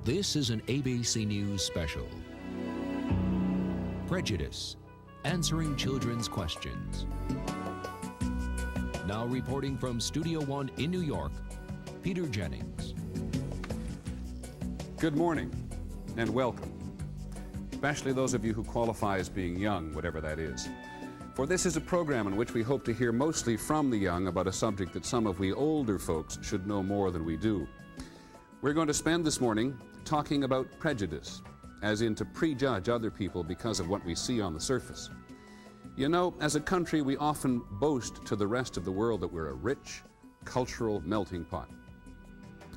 This is an ABC News special. Prejudice, answering children's questions. Now reporting from Studio One in New York, Peter Jennings. Good morning and welcome, especially those of you who qualify as being young, whatever that is. For this is a program in which we hope to hear mostly from the young about a subject that some of we older folks should know more than we do. We're going to spend this morning talking about prejudice, as in to prejudge other people because of what we see on the surface. You know, as a country, we often boast to the rest of the world that we're a rich, cultural melting pot.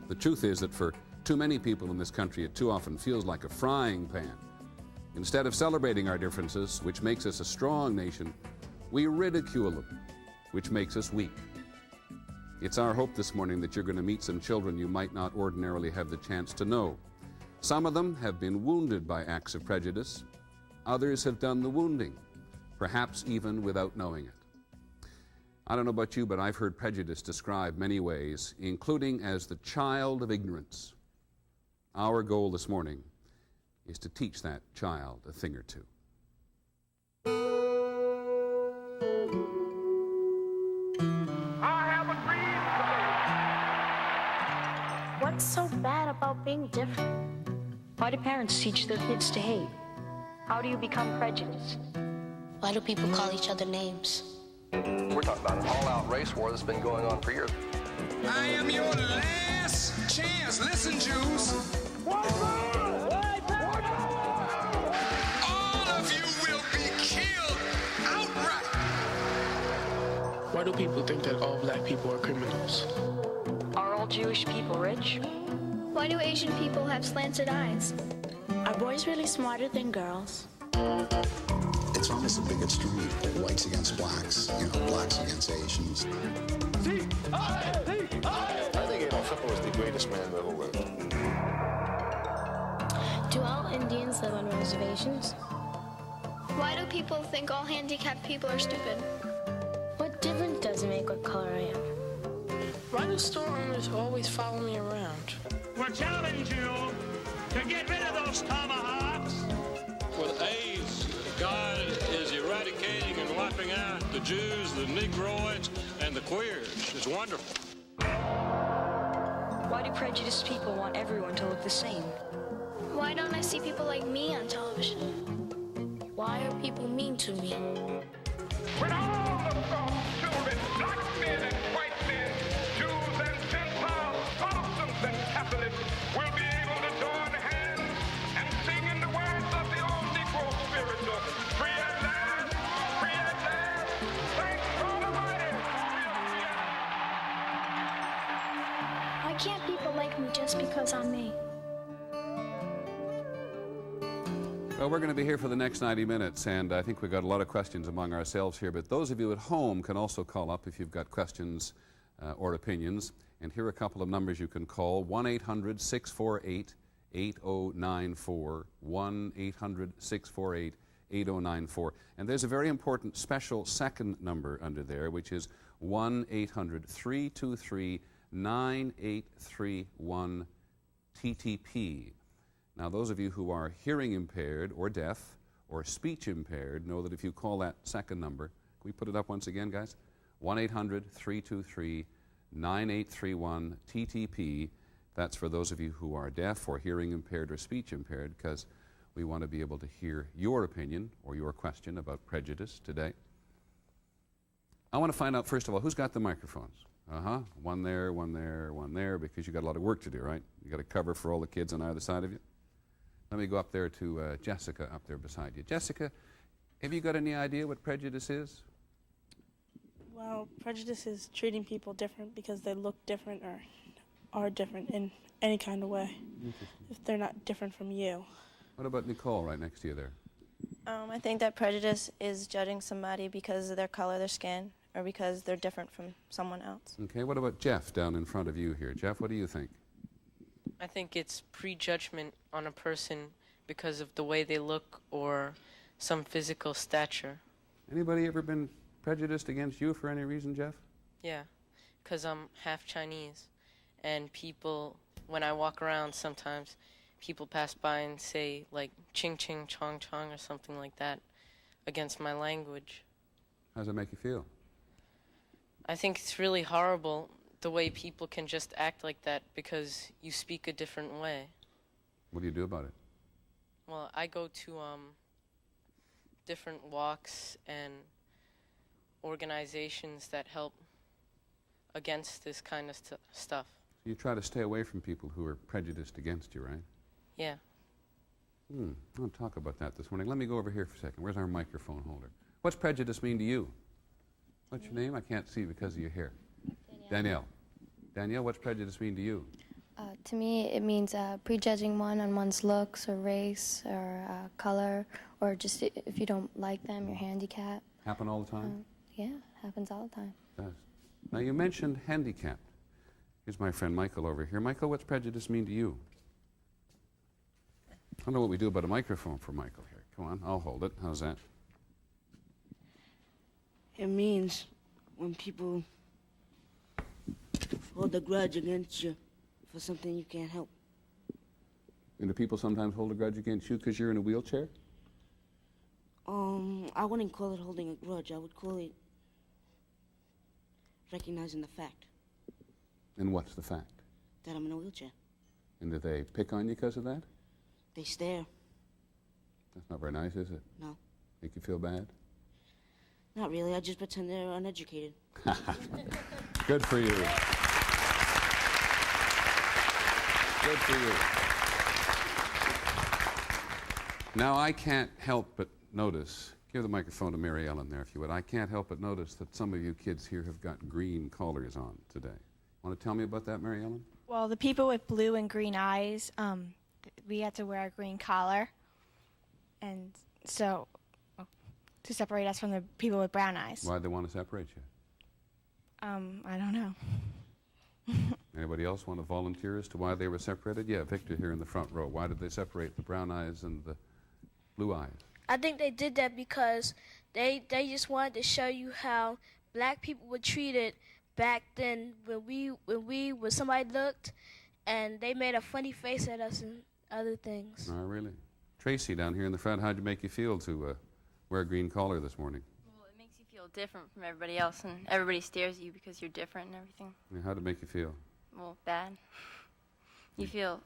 The truth is that for too many people in this country, it too often feels like a frying pan. Instead of celebrating our differences, which makes us a strong nation, we ridicule them, which makes us weak. It's our hope this morning that you're going to meet some children you might not ordinarily have the chance to know. Some of them have been wounded by acts of prejudice. Others have done the wounding, perhaps even without knowing it. I don't know about you, but I've heard prejudice described many ways, including as the child of ignorance. Our goal this morning is to teach that child a thing or two. I have a dream today. What's so bad about being different? Why do parents teach their kids to hate? How do you become prejudiced? Why do people call each other names? We're talking about an all-out race war that's been going on for years. I am your last chance. Listen, Jews. All of you will be killed outright. Why do people think that all black people are criminals? Are all Jewish people rich? Why do Asian people have slanted eyes? Are boys really smarter than girls? It's almost a big extreme. Whites against blacks, blacks against Asians. I think Adolf Hitler was the greatest man that ever lived. Do all Indians live on reservations? Why do people think all handicapped people are stupid? What difference does it make what color I am? Why do store owners always follow me around? We'll challenge you to get rid of those tomahawks. With AIDS, God is eradicating and wiping out the Jews, the Negroids, and the queers. It's wonderful. Why do prejudiced people want everyone to look the same? Why don't I see people like me on television? Why are people mean to me? When all of God's children, black men and white men, Jews and Gentiles, Protestants and Catholics, will be able to join hands and sing in the words of the old Negro spiritual, free at last, thanks God Almighty. Why can't people like me just because I'm me? Well, we're going to be here for the next 90 minutes, and I think we've got a lot of questions among ourselves here, but those of you at home can also call up if you've got questions or opinions, and here are a couple of numbers you can call: 1-800-648-8094, 1-800-648-8094, and there's a very important special second number under there, which is 1-800-323-9831 TTP. Now, those of you who are hearing impaired or deaf or speech impaired know that if you call that second number, can we put it up once again, guys? 1-800-323-9831 TTP. That's for those of you who are deaf or hearing impaired or speech impaired, because we want to be able to hear your opinion or your question about prejudice today. I want to find out, first of all, who's got the microphones? One there, one there, one there, because you got a lot of work to do, right? You got to cover for all the kids on either side of you. Let me go up there to Jessica up there beside you. Jessica, have you got any idea what prejudice is? Well, prejudice is treating people different because they look different or are different in any kind of way, if they're not different from you. What about Nicole right next to you there? I think that prejudice is judging somebody because of their color, their skin, or because they're different from someone else. Okay, what about Jeff down in front of you here? Jeff, what do you think? I think it's prejudgment on a person because of the way they look or some physical stature. Anybody ever been prejudiced against you for any reason, Jeff? Yeah, because I'm half Chinese, and people, when I walk around sometimes, people pass by and say, like, ching ching chong chong or something like that against my language. How does it make you feel? I think it's really horrible the way people can just act like that because you speak a different way. What do you do about it? Well, I go to different walks and organizations that help against this kind of stuff. You try to stay away from people who are prejudiced against you, right? Yeah. I want to talk about that this morning. Let me go over here for a second. Where's our microphone holder? What's prejudice mean to you? What's your name? I can't see because of your hair. Danielle. Danielle, what's prejudice mean to you? To me, it means prejudging one on one's looks or race or color, or just if you don't like them, your handicap. Happen all the time? Yeah, happens all the time. It does. Now, you mentioned handicapped. Here's my friend Michael over here. Michael, what's prejudice mean to you? I don't know what we do about a microphone for Michael here. Come on, I'll hold it. How's that? It means when people hold a grudge against you for something you can't help. And do people sometimes hold a grudge against you because you're in a wheelchair? I wouldn't call it holding a grudge. I would call it recognizing the fact. And what's the fact? That I'm in a wheelchair. And do they pick on you because of that? They stare. That's not very nice, is it? No. Make you feel bad? Not really. I just pretend they're uneducated. Good for you. Good for you. Now, I can't help but notice, give the microphone to Mary Ellen there, if you would. I can't help but notice that some of you kids here have got green collars on today. Want to tell me about that, Mary Ellen? Well, the people with blue and green eyes, we had to wear a green collar, and so to separate us from the people with brown eyes. Why'd they want to separate you? I don't know. Anybody else want to volunteer as to why they were separated? Yeah, Victor here in the front row. Why did they separate the brown eyes and the blue eyes? I think they did that because they just wanted to show you how black people were treated back then when somebody looked and they made a funny face at us and other things. Oh, really? Tracy down here in the front, how'd it make you feel to wear a green collar this morning? Well, it makes you feel different from everybody else, and everybody stares at you because you're different and everything. Yeah, how'd it make you feel? Well, bad. You feel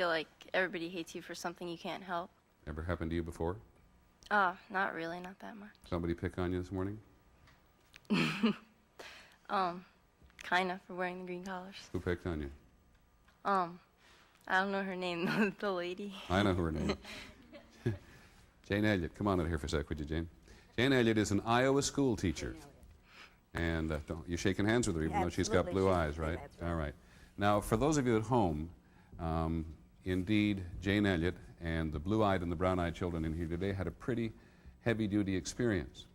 like everybody hates you for something you can't help. Ever happened to you before? Not really, not that much. Somebody pick on you this morning? Kind of, for wearing the green collars. Who picked on you? I don't know her name, the lady. I know her name. Jane Elliott, come on out here for a sec, would you, Jane? Jane Elliott is an Iowa school teacher. And you're shaking hands with her, even though she's got blue eyes, right? All right. Now, for those of you at home, indeed, Jane Elliott and the blue-eyed and the brown-eyed children in here today had a pretty heavy-duty experience.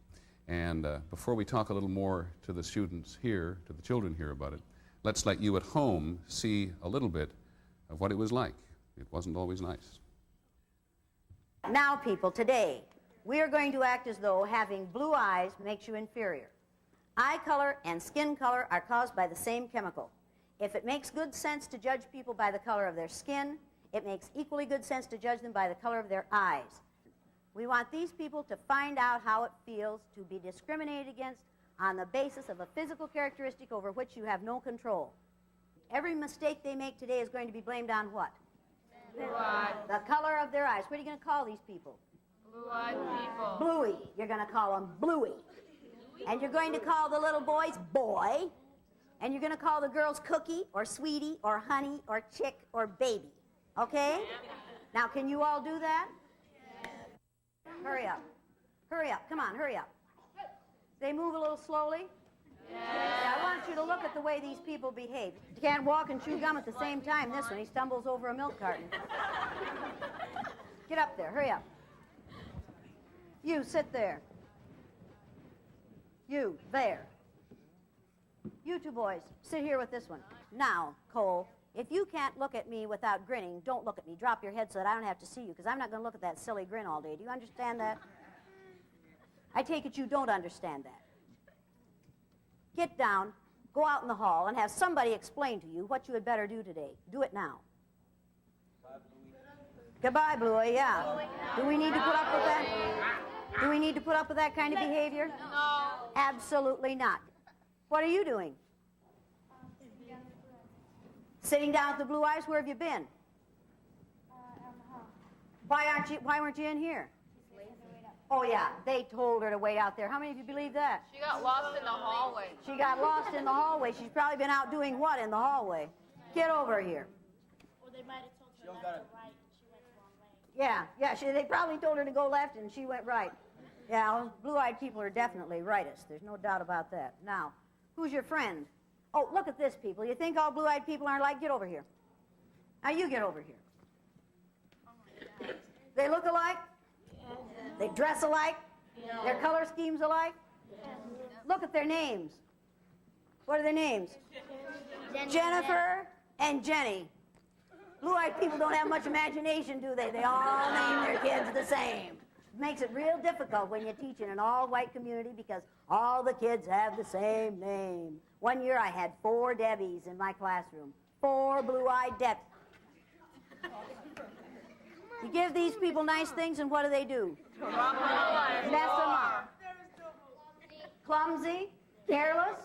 And before we talk a little more to the students here, to the children here about it, let's let you at home see a little bit of what it was like. It wasn't always nice. Now, people, today, we are going to act as though having blue eyes makes you inferior. Eye color and skin color are caused by the same chemical. If it makes good sense to judge people by the color of their skin, it makes equally good sense to judge them by the color of their eyes. We want these people to find out how it feels to be discriminated against on the basis of a physical characteristic over which you have no control. Every mistake they make today is going to be blamed on what? Blue eyes. The color of their eyes. What are you going to call these people? Blue-eyed people. Bluey. You're going to call them Bluey. And you're going to call the little boys Boy. And you're going to call the girls Cookie or Sweetie or Honey or Chick or Baby. Okay? Now, can you all do that? Hurry up. Hurry up. Come on, hurry up. They move a little slowly? Yeah, I want you to look at the way these people behave. You can't walk and chew gum at the same time. This one, he stumbles over a milk carton. Get up there. Hurry up. You, sit there. You, there. You two boys, sit here with this one. Now, Cole, if you can't look at me without grinning, don't look at me. Drop your head so that I don't have to see you, because I'm not going to look at that silly grin all day. Do you understand that? I take it you don't understand that. Get down, go out in the hall, and have somebody explain to you what you had better do today. Do it now. Goodbye, Bluey, yeah. Do we need to put up with that? Do we need to put up with that kind of behavior? No. Absolutely not. What are you doing? Sitting down with the blue eyes, where have you been? Why weren't you in here? Oh yeah, they told her to wait out there. How many of you believe that? She got lost in the hallway. She got lost in the hallway. She's probably been out doing what in the hallway? Get over here. Well, they might have told her left or right, and she went the wrong way. Yeah, they probably told her to go left and she went right. Yeah, well, blue-eyed people are definitely rightist. There's no doubt about that. Now, who's your friend? Oh, look at this, people. You think all blue-eyed people aren't alike? Get over here. Now you get over here. They look alike? They dress alike? Their color schemes alike? Look at their names. What are their names? Jennifer and Jenny. Blue-eyed people don't have much imagination, do they? They all name their kids the same. It makes it real difficult when you teach in an all-white community because all the kids have the same name. One year I had 4 Debbies in my classroom. 4 blue-eyed Debbies. You give these people nice things, and what do? Mess them up. Clumsy, careless,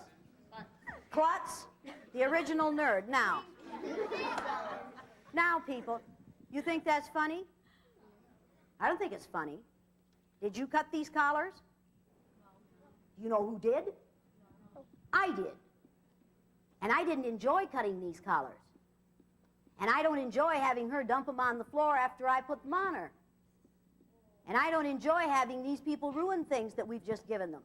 klutz, the original nerd. Now, people, you think that's funny? I don't think it's funny. Did you cut these collars? You know who did? I did. And I didn't enjoy cutting these collars. And I don't enjoy having her dump them on the floor after I put them on her. And I don't enjoy having these people ruin things that we've just given them.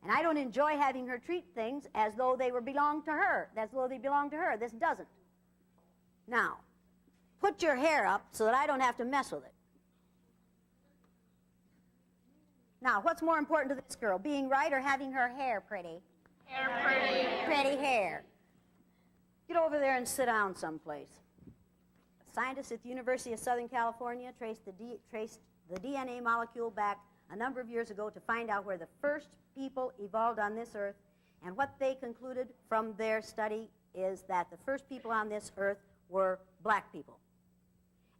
And I don't enjoy having her treat things as though they belong to her. As though they belong to her. This doesn't. Now, put your hair up so that I don't have to mess with it. Now, what's more important to this girl, being right or having her hair pretty? Hair pretty. Pretty hair. Get over there and sit down someplace. Scientists at the University of Southern California traced the DNA molecule back a number of years ago to find out where the first people evolved on this earth, and what they concluded from their study is that the first people on this earth were black people,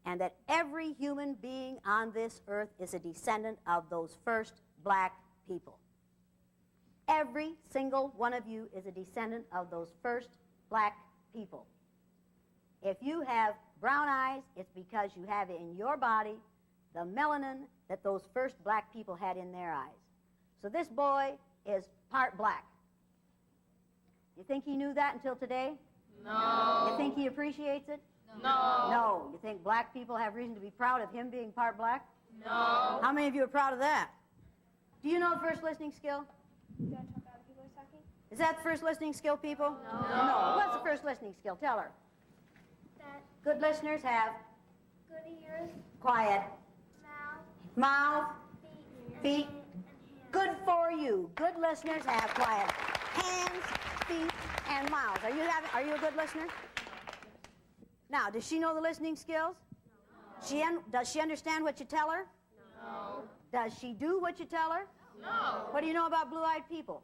and that every human being on this earth is a descendant of those first black people. Every single one of you is a descendant of those first black people. If you have brown eyes, it's because you have in your body the melanin that those first black people had in their eyes. So this boy is part black. You think he knew that until today? No. You think he appreciates it? No. No. You think black people have reason to be proud of him being part black? No. How many of you are proud of that? Do you know the first listening skill? You don't talk out of people are talking? Is that the first listening skill, people? No. What's the first listening skill? Tell her. That Good listeners have good ears, quiet mouth, feet. and Good for you. Good listeners have quiet hands, feet, and mouths. Are you a good listener? Now, does she know the listening skills? No. Does she understand what you tell her? No. Does she do what you tell her? No. What do you know about blue-eyed people?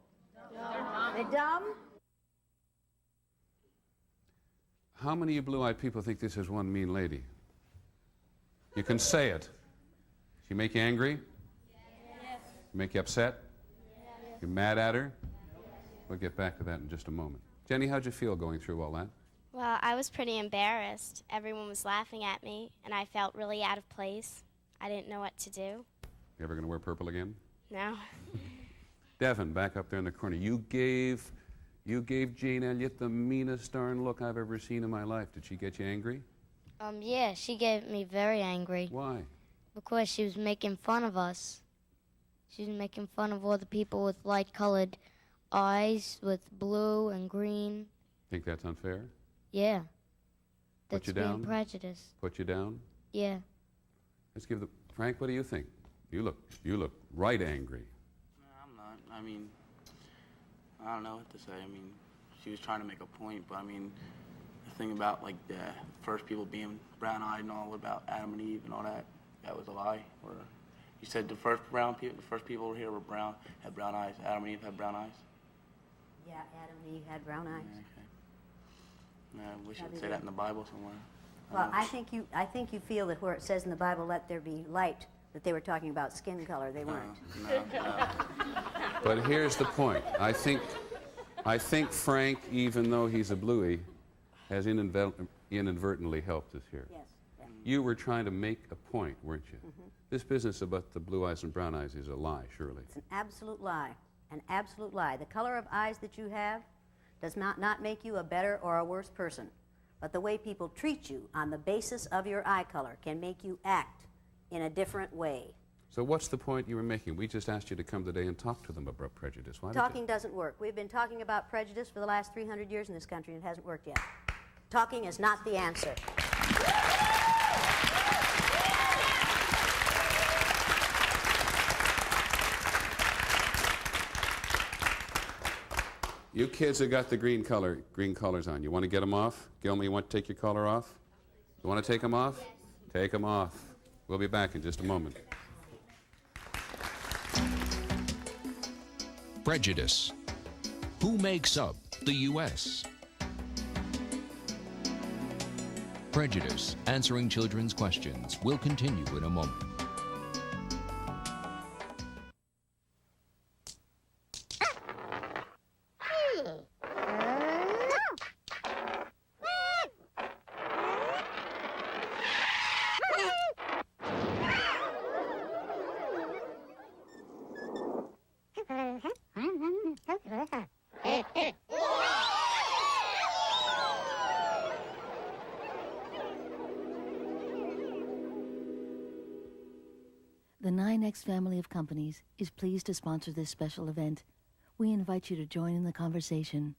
No. They're dumb. How many of you blue-eyed people think this is one mean lady? You can say it. She make you angry? Yes. Make you upset? Yes. You're mad at her? We'll get back to that in just a moment. Jenny, how'd you feel going through all that? Well, I was pretty embarrassed. Everyone was laughing at me, and I felt really out of place. I didn't know what to do. You ever going to wear purple again? No. Devin, back up there in the corner. You gave Jane Elliott the meanest darn look I've ever seen in my life. Did she get you angry? Yeah, she get me very angry. Why? Because she was making fun of us. She was making fun of all the people with light-colored eyes, with blue and green. Think that's unfair? Yeah. Put you That's down? being prejudiced. Put you down? Yeah. Let's give the... Frank, what do you think? You look right angry. No, I'm not. I mean, I don't know what to say. I mean, she was trying to make a point, but I mean, the thing about like the first people being brown-eyed and all about Adam and Eve and all that, that was a lie. Or you said the first people here were brown, had brown eyes. Adam and Eve had brown eyes. Yeah, Adam and Eve had brown eyes. Yeah, okay. I wish it would say that in the Bible somewhere. Well, I think you feel that where it says in the Bible, "Let there be light," that they were talking about skin color. They weren't. No. But here's the point. I think Frank, even though he's a bluey, has inadvertently helped us here. Yes. Yeah. You were trying to make a point, weren't you? This business about the blue eyes and brown eyes is a lie, surely. It's an absolute lie. An absolute lie. The color of eyes that you have does not make you a better or a worse person. But the way people treat you on the basis of your eye color can make you act in a different way. So what's the point you were making? We just asked you to come today and talk to them about prejudice. Why Talking doesn't work. We've been talking about prejudice for the last 300 years in this country, and it hasn't worked yet. Talking is not the answer. You kids have got the green collars on. You want to get them off? Gilma, you want to take your collar off? You want to take them off? Yes. Take them off. We'll be back in just a moment. Prejudice. Who makes up the U.S.? Prejudice, answering children's questions, will continue in a moment. The 9X family of companies is pleased to sponsor this special event. We invite you to join in the conversation.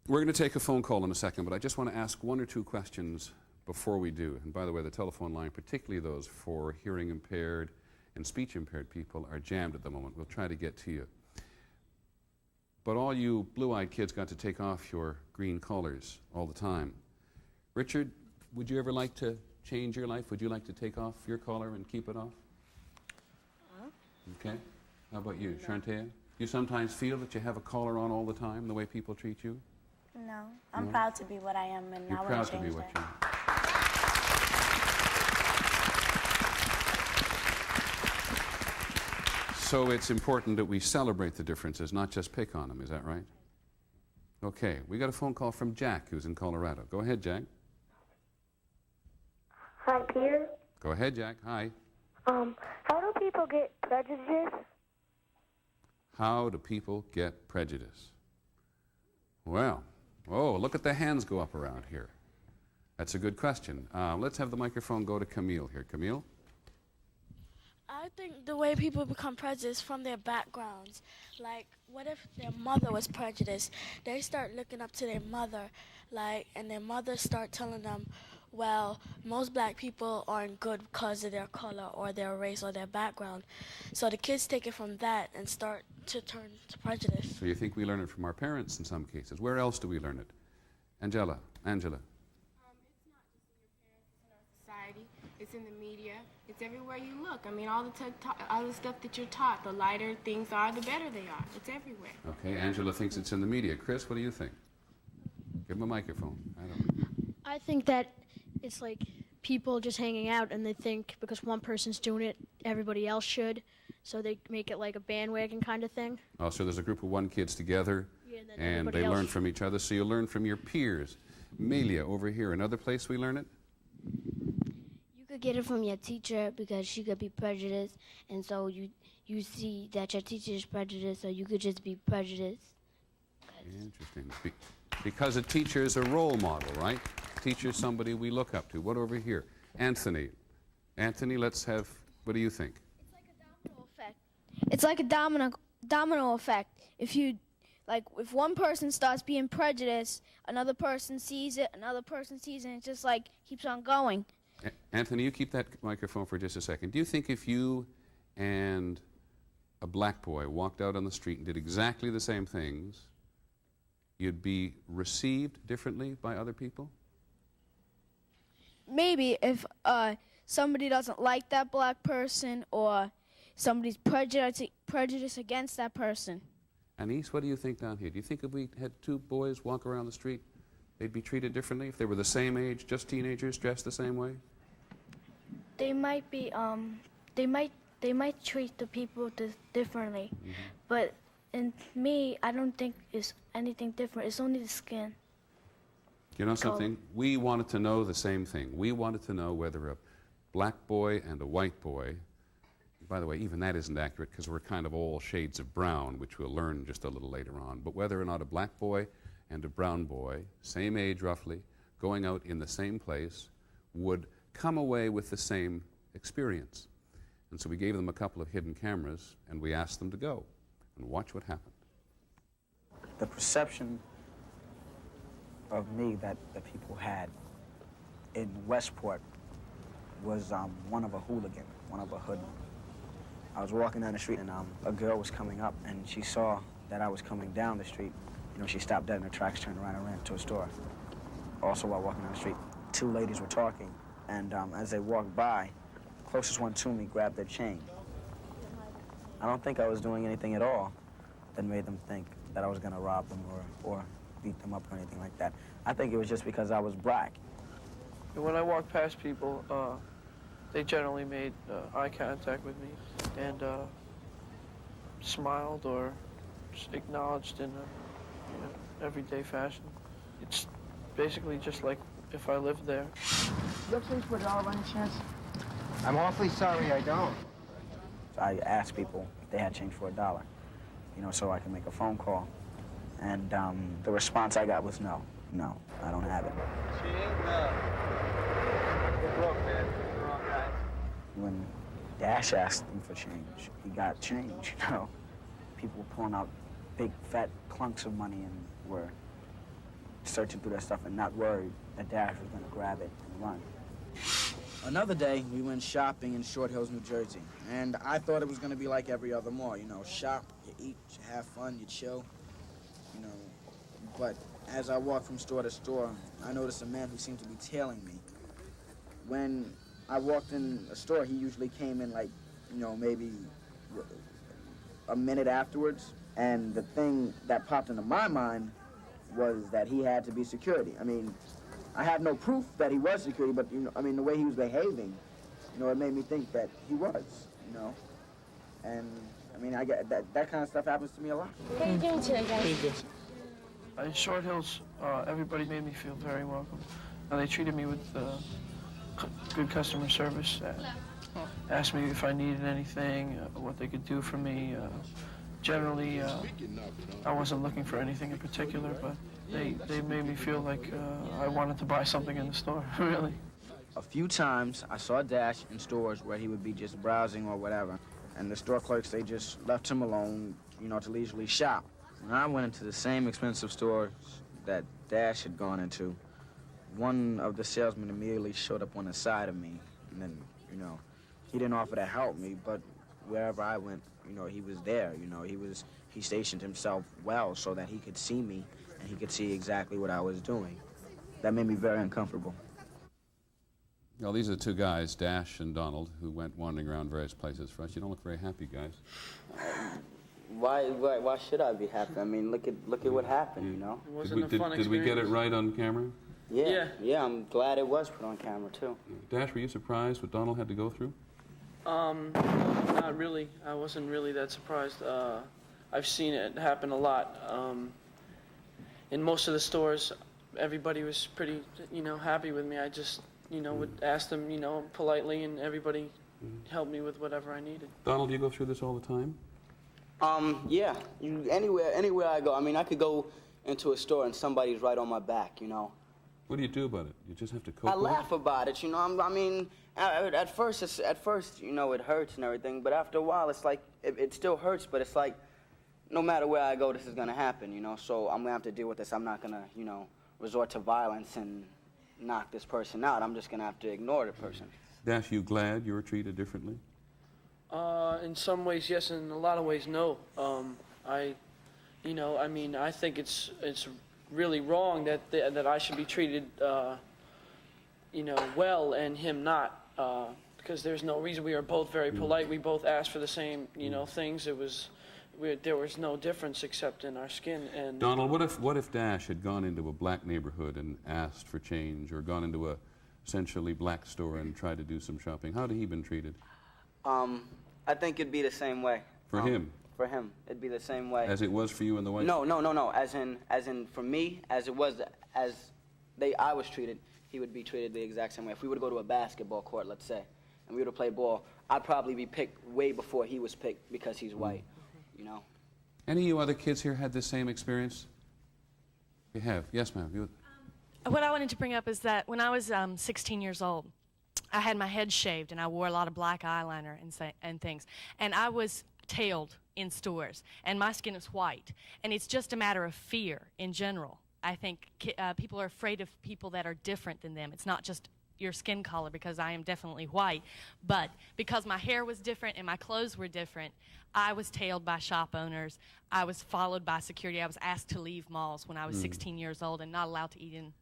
We're going to take a phone call in a second, but I just want to ask one or two questions before we do. And by the way, the telephone line, particularly those for hearing impaired and speech impaired people, are jammed at the moment. We'll try to get to you. But all you blue-eyed kids got to take off your green collars all the time. Richard, would you ever like to change your life? Would you like to take off your collar and keep it off? Okay. How about you, Shantea? You sometimes feel that you have a collar on all the time, the way people treat you? No. I'm proud to be what I am, and You're I proud wouldn't to be change what that. you are. So it's important that we celebrate the differences, not just pick on them. Is that right? Okay. We got a phone call from Jack, who's in Colorado. Go ahead, Jack. Hi, Peter. Go ahead, Jack. Hi. How do people get prejudice? How do people get prejudice? Well, oh, look at the hands go up around here. That's a good question. Let's have the microphone go to Camille here. Camille? I think the way people become prejudiced from their backgrounds. Like, what if their mother was prejudiced? They start looking up to their mother, and their mother start telling them, well, most black people aren't good because of their color or their race or their background. So the kids take it from that and start to turn to prejudice. So you think we learn it from our parents in some cases. Where else do we learn it? Angela. It's not just in your parents, it's in our society, it's in the media, it's everywhere you look. I mean, all the stuff that you're taught, the lighter things are, the better they are. It's everywhere. Okay, Angela thinks it's in the media. Chris, what do you think? Give him a microphone. I don't know. I think that it's like people just hanging out and they think because one person's doing it, everybody else should. So they make it like a bandwagon kind of thing. Oh, so there's a group of one kids together, and they learn from each other. So you learn from your peers. Melia, over here, another place we learn it? You could get it from your teacher because she could be prejudiced, and so you see that your teacher is prejudiced, so you could just be prejudiced. Interesting. Because a teacher is a role model, right? Teacher is somebody we look up to. What over here? Anthony. Anthony, let's have, what do you think? It's like a domino effect. If one person starts being prejudiced, another person sees it, and it just like keeps on going. Anthony, you keep that microphone for just a second. Do you think if you and a black boy walked out on the street and did exactly the same things, you'd be received differently by other people? Maybe if somebody doesn't like that black person or somebody's prejudiced against that person. Anise, what do you think down here? Do you think if we had two boys walk around the street they'd be treated differently if they were the same age, just teenagers dressed the same way? They might be, they might treat the people differently, but in me, I don't think it's anything different. It's only the skin. You know something? We wanted to know the same thing. We wanted to know whether a black boy and a white boy, by the way, even that isn't accurate because we're kind of all shades of brown, which we'll learn just a little later on, but whether or not a black boy and a brown boy, same age roughly, going out in the same place, would come away with the same experience. And so we gave them a couple of hidden cameras and we asked them to go and watch what happened. The perception of me that the people had in Westport was one of a hooligan, one of a hoodlum. I was walking down the street and a girl was coming up and she saw that I was coming down the street. You know, she stopped dead in her tracks, turned around and ran to a store. Also while walking down the street, two ladies were talking and as they walked by, the closest one to me grabbed their chain. I don't think I was doing anything at all that made them think that I was gonna rob them or beat them up or anything like that. I think it was just because I was black. When I walked past people, they generally made eye contact with me and smiled or just acknowledged in a everyday fashion. It's basically just like if I lived there. You have change for $1 by any chance? I'm awfully sorry I don't. I asked people if they had change for $1, you know, so I can make a phone call. And the response I got was no. No, I don't have it. When Dash asked him for change, he got change, you know. People were pulling out big, fat clunks of money and were searching through that stuff and not worried that Dash was going to grab it and run. Another day, we went shopping in Short Hills, New Jersey. And I thought it was going to be like every other mall, you know, shop, you eat, you have fun, you chill, you know. But as I walked from store to store, I noticed a man who seemed to be tailing me. When I walked in a store, he usually came in like, you know, maybe a minute afterwards. And the thing that popped into my mind was that he had to be security. I mean, I have no proof that he was security, but, you know, I mean, the way he was behaving, you know, it made me think that he was, you know. And, I mean, I get that kind of stuff happens to me a lot. How are you doing today, guys? In Short Hills, everybody made me feel very welcome. They treated me with good customer service, asked me if I needed anything, what they could do for me. Generally, I wasn't looking for anything in particular, but they made me feel like I wanted to buy something in the store, really. A few times, I saw Dash in stores where he would be just browsing or whatever, and the store clerks, they just left him alone, you know, to leisurely shop. When I went into the same expensive stores that Dash had gone into, one of the salesmen immediately showed up on the side of me, and then, you know, he didn't offer to help me, but wherever I went, you know, he was there, you know, he stationed himself well so that he could see me and he could see exactly what I was doing. That made me very uncomfortable. Well, these are the two guys, Dash and Donald, who went wandering around various places for us. You don't look very happy, guys. Why should I be happy? I mean, look at what happened, you know? It wasn't a fun experience. Did we get it right on camera? Yeah, I'm glad it was put on camera, too. Dash, were you surprised what Donald had to go through? Not really. I wasn't really that surprised. I've seen it happen a lot. In most of the stores, everybody was pretty, you know, happy with me. I just, you know, would ask them, you know, politely, and everybody helped me with whatever I needed. Donald, do you go through this all the time? Yeah. Anywhere I go. I mean, I could go into a store and somebody's right on my back, you know. What do you do about it? You just have to cope with it? I laugh about it, you know. I mean, at first, you know, it hurts and everything, but after a while, it's like, it still hurts, but it's like, no matter where I go, this is gonna happen, you know, so I'm gonna have to deal with this. I'm not gonna, you know, resort to violence and knock this person out. I'm just gonna have to ignore the person. Dash, you glad you were treated differently? In some ways, yes, and in a lot of ways, no. You know, I mean, I think it's really wrong that I should be treated, you know, well and him not, because there's no reason. We are both very polite. We both asked for the same, you know, things. It was there was no difference except in our skin. And Donald, what if Dash had gone into a black neighborhood and asked for change, or gone into a essentially black store and tried to do some shopping? How had he been treated? I think it'd be the same way. For him? For him, it'd be the same way. As it was for you in the White? No. As in for me, I was treated, he would be treated the exact same way. If we were to go to a basketball court, let's say, and we were to play ball, I'd probably be picked way before he was picked because he's white, you know? Any of you other kids here had the same experience? You have. Yes, ma'am. What I wanted to bring up is that when I was 16 years old, I had my head shaved and I wore a lot of black eyeliner and things. And I was tailed in stores, and my skin is white. And it's just a matter of fear in general. I think people are afraid of people that are different than them. It's not just your skin color, because I am definitely white, but because my hair was different and my clothes were different, I was tailed by shop owners. I was followed by security. I was asked to leave malls when I was 16 years old and not allowed to eat in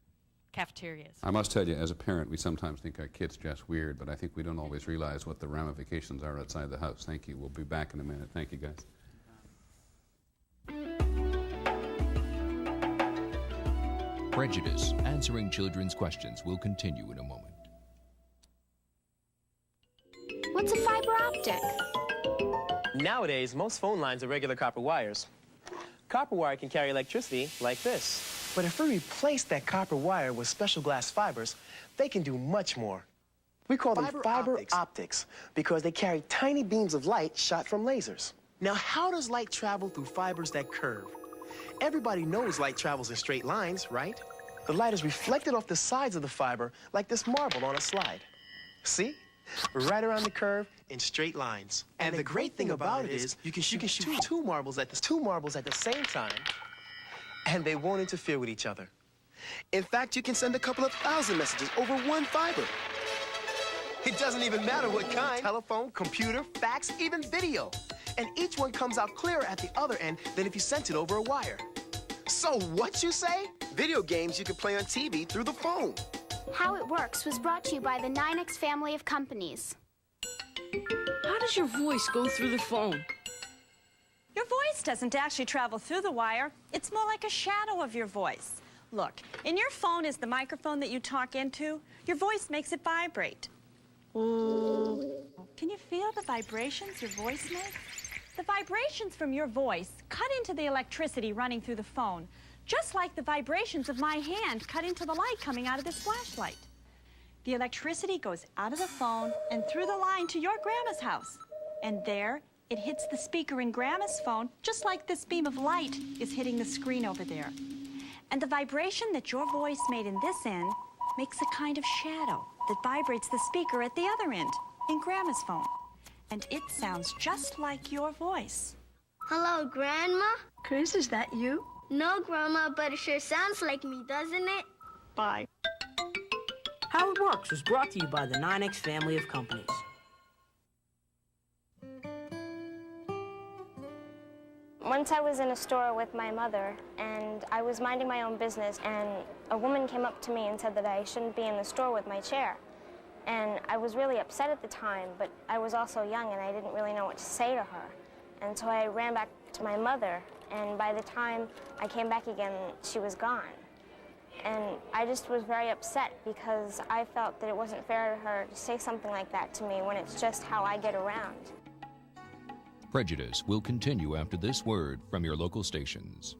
cafeterias. I must tell you, as a parent, we sometimes think our kids just weird, but I think we don't always realize what the ramifications are outside the house. Thank you. We'll be back in a minute. Thank you, guys. Prejudice, answering children's questions, will continue in a moment. What's a fiber optic? Nowadays, most phone lines are regular copper wires. Copper wire can carry electricity like this. But if we replace that copper wire with special glass fibers, they can do much more. We call them fiber optics because they carry tiny beams of light shot from lasers. Now, how does light travel through fibers that curve? Everybody knows light travels in straight lines, right? The light is reflected off the sides of the fiber like this marble on a slide. See? Right around the curve in straight lines. And the great thing about it is you can shoot two marbles at the same time, and they won't interfere with each other. In fact, you can send a couple of thousand messages over one fiber. It doesn't even matter what kind. Telephone, computer, fax, even video. And each one comes out clearer at the other end than if you sent it over a wire. So what you say? Video games you can play on TV through the phone. How It Works was brought to you by the 9X family of companies. How does your voice go through the phone? Your voice doesn't actually travel through the wire. It's more like a shadow of your voice. Look, in your phone is the microphone that you talk into. Your voice makes it vibrate. Can you feel the vibrations your voice makes? The vibrations from your voice cut into the electricity running through the phone, just like the vibrations of my hand cut into the light coming out of this flashlight. The electricity goes out of the phone and through the line to your grandma's house. And there, it hits the speaker in grandma's phone, just like this beam of light is hitting the screen over there. And the vibration that your voice made in this end makes a kind of shadow that vibrates the speaker at the other end, in grandma's phone. And it sounds just like your voice. Hello, Grandma? Chris, is that you? No, Grandma, but it sure sounds like me, doesn't it? Bye. How It Works was brought to you by the 9X family of companies. Once I was in a store with my mother, and I was minding my own business, and a woman came up to me and said that I shouldn't be in the store with my chair. And I was really upset at the time, but I was also young and I didn't really know what to say to her. And so I ran back to my mother, and by the time I came back again, she was gone. And I just was very upset because I felt that it wasn't fair to her to say something like that to me when it's just how I get around. Prejudice will continue after this word from your local stations.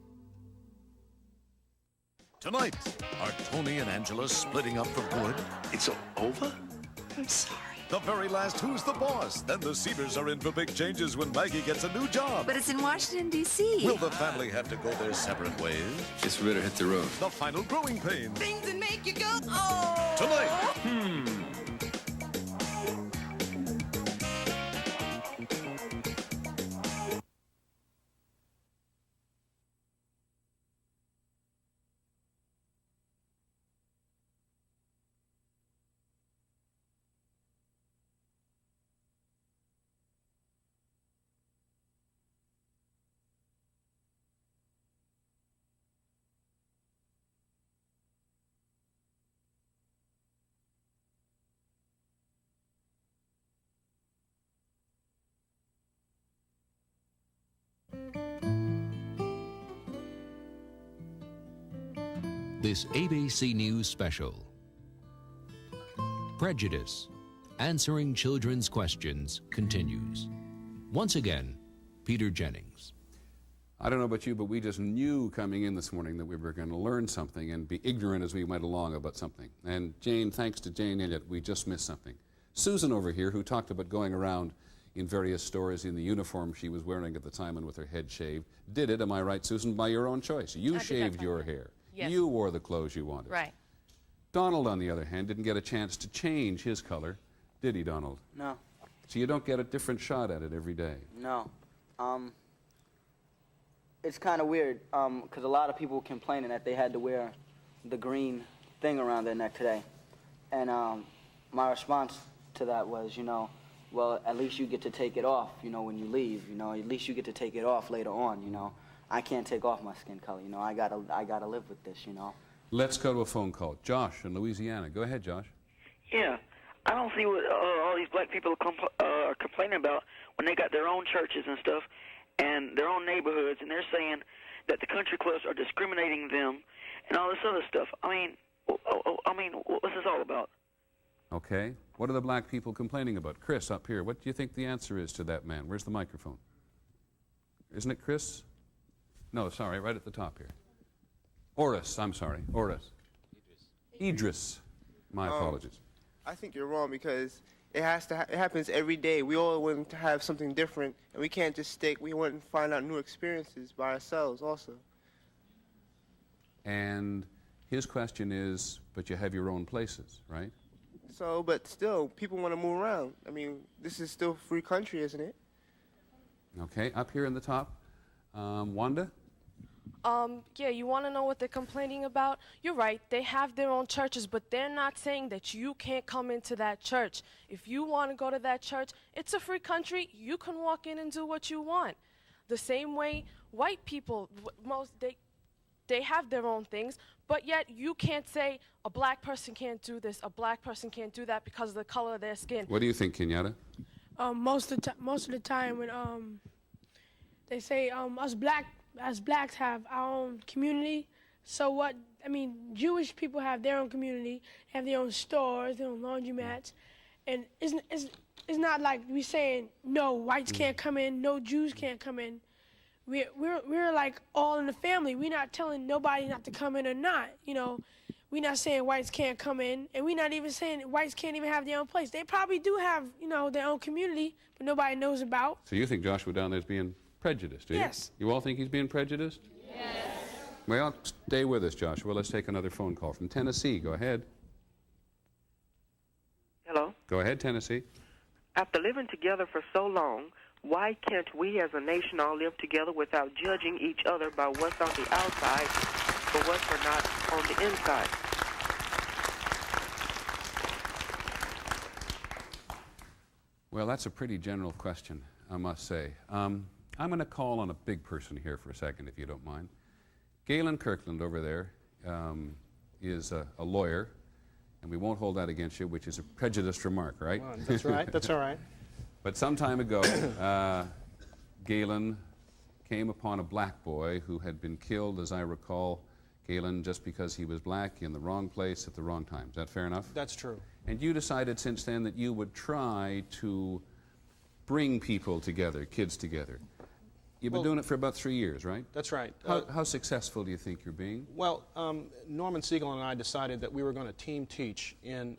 Tonight, are Tony and Angela splitting up for good? It's over? I'm sorry. The very last Who's the Boss? Then the Cedars are in for big changes when Maggie gets a new job. But it's in Washington, D.C. Will the family have to go their separate ways? Guess we better hit the road. The final growing pains. Things that make you go, oh! Tonight. this ABC News special. Prejudice, answering children's questions, continues. Once again, Peter Jennings. I don't know about you, but we just knew coming in this morning that we were going to learn something and be ignorant as we went along about something. And Jane, thanks to Jane Elliott, we just missed something. Susan over here, who talked about going around in various stores in the uniform she was wearing at the time and with her head shaved, did it, am I right, Susan, by your own choice? You shaved your hair. Yes. You wore the clothes you wanted. Right. Donald, on the other hand, didn't get a chance to change his color, did he, Donald? No. So you don't get a different shot at it every day? No. It's kind of weird, because a lot of people complaining that they had to wear the green thing around their neck today. And my response to that was, you know, well, at least you get to take it off, you know, when you leave, you know, at least you get to take it off later on, you know. I can't take off my skin color, you know, I gotta live with this, you know. Let's go to a phone call. Josh in Louisiana. Go ahead, Josh. Yeah, I don't see what all these black people are complaining about when they got their own churches and stuff and their own neighborhoods, and they're saying that the country clubs are discriminating them and all this other stuff. I mean, what's this all about? Okay. What are the black people complaining about? Chris, up here, what do you think the answer is to that man? Where's the microphone? Isn't it Chris? No, sorry, right at the top here. Oris, I'm sorry, Oris. Idris. My apologies. I think you're wrong because it happens every day. We all want to have something different, and we can't just stick. We want to find out new experiences by ourselves also. And his question is, but you have your own places, right? So, but still, people want to move around. I mean, this is still a free country, isn't it? Okay, up here in the top. Wanda? Yeah, you want to know what they're complaining about? You're right, they have their own churches, but they're not saying that you can't come into that church. If you want to go to that church, it's a free country. You can walk in and do what you want. The same way white people, they have their own things, but yet you can't say a black person can't do this, a black person can't do that because of the color of their skin. What do you think, Kenyatta? Most of the time when they say us blacks have our own community. So what? I mean, Jewish people have their own community, have their own stores, their own laundromats, and it's not like we saying no whites can't come in, no Jews can't come in. We're like all in the family. We're not telling nobody not to come in or not. You know, we're not saying whites can't come in, and we're not even saying whites can't even have their own place. They probably do have, you know, their own community, but nobody knows about. So you think Joshua down there is being prejudiced, do you? Yes. You all think he's being prejudiced? Yes. Well, stay with us, Joshua. Let's take another phone call from Tennessee. Go ahead. Hello? Go ahead, Tennessee. After living together for so long, why can't we as a nation all live together without judging each other by what's on the outside for what's not on the inside? Well, that's a pretty general question, I must say. I'm going to call on a big person here for a second, if you don't mind. Galen Kirkland over there is a lawyer, and we won't hold that against you, which is a prejudiced remark, right? Well, that's right. That's all right. But some time ago, Galen came upon a black boy who had been killed, as I recall, Galen, just because he was black in the wrong place at the wrong time. Is that fair enough? That's true. And you decided since then that you would try to bring people together, kids together. You've been doing it for about 3 years, right? That's right. How successful do you think you're being? Well, Norman Siegel and I decided that we were going to team teach in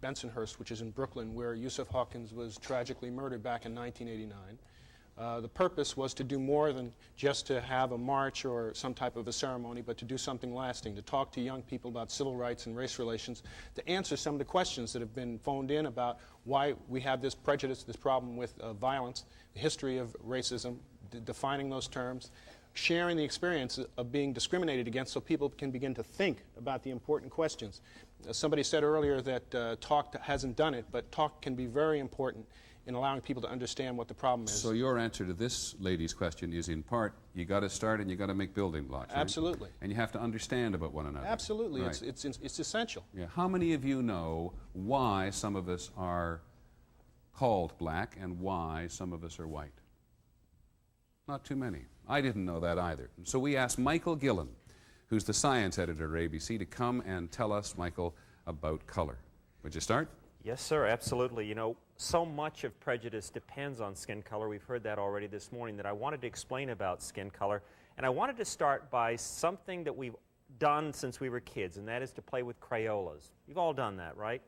Bensonhurst, which is in Brooklyn, where Yusuf Hawkins was tragically murdered back in 1989. The purpose was to do more than just to have a march or some type of a ceremony, but to do something lasting, to talk to young people about civil rights and race relations, to answer some of the questions that have been phoned in about why we have this prejudice, this problem with violence, the history of racism, defining those terms, sharing the experience of being discriminated against so people can begin to think about the important questions. Somebody said earlier that talk hasn't done it, but talk can be very important in allowing people to understand what the problem is. So your answer to this lady's question is, in part, you got to start and you got to make building blocks, right? Absolutely. And you have to understand about one another. Absolutely. Right. It's essential. Yeah. How many of you know why some of us are called black and why some of us are white? Not too many. I didn't know that either. So we asked Michael Gillen, who's the science editor at ABC, to come and tell us, Michael, about color. Would you start? Yes, sir, absolutely. You know, so much of prejudice depends on skin color. We've heard that already this morning, that I wanted to explain about skin color. And I wanted to start by something that we've done since we were kids, and that is to play with Crayolas. You've all done that, right?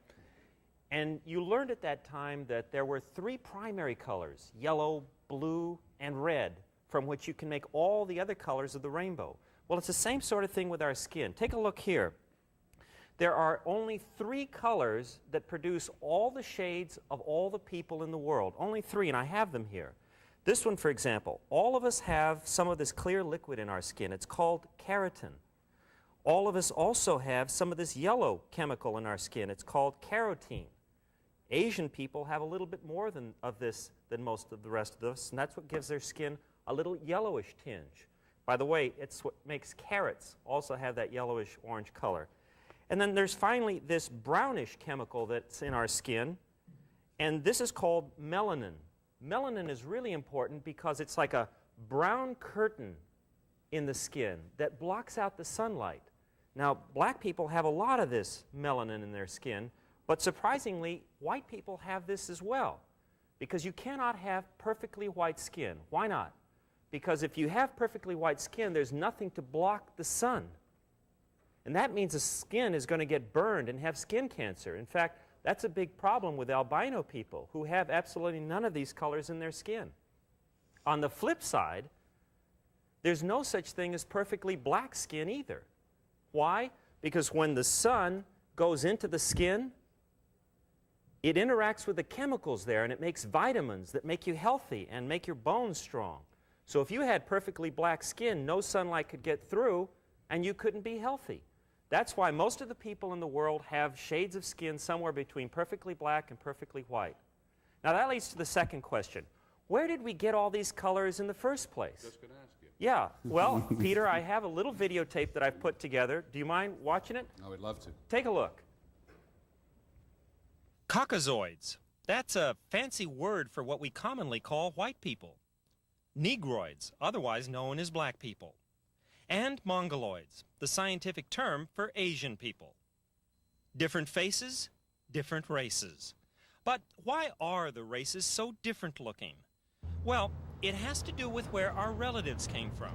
And you learned at that time that there were 3 primary colors, yellow, blue, and red, from which you can make all the other colors of the rainbow. Well, it's the same sort of thing with our skin. Take a look here. There are only 3 colors that produce all the shades of all the people in the world. Only 3, and I have them here. This one, for example, all of us have some of this clear liquid in our skin. It's called keratin. All of us also have some of this yellow chemical in our skin. It's called carotene. Asian people have a little bit more of this than most of the rest of us, and that's what gives their skin a little yellowish tinge. By the way, it's what makes carrots also have that yellowish orange color. And then there's finally this brownish chemical that's in our skin, and this is called melanin. Melanin is really important because it's like a brown curtain in the skin that blocks out the sunlight. Now, black people have a lot of this melanin in their skin, but surprisingly, white people have this as well, because you cannot have perfectly white skin. Why not? Because if you have perfectly white skin, there's nothing to block the sun. And that means the skin is going to get burned and have skin cancer. In fact, that's a big problem with albino people who have absolutely none of these colors in their skin. On the flip side, there's no such thing as perfectly black skin either. Why? Because when the sun goes into the skin, it interacts with the chemicals there, and it makes vitamins that make you healthy and make your bones strong. So if you had perfectly black skin, no sunlight could get through, and you couldn't be healthy. That's why most of the people in the world have shades of skin somewhere between perfectly black and perfectly white. Now that leads to the second question. Where did we get all these colors in the first place? Just going to ask you. Yeah, well, Peter, I have a little videotape that I've put together. Do you mind watching it? I would love to. Take a look. Caucasoids. That's a fancy word for what we commonly call white people. Negroids, otherwise known as black people. And Mongoloids, the scientific term for Asian people. Different faces, different races. But why are the races so different looking? Well, it has to do with where our relatives came from.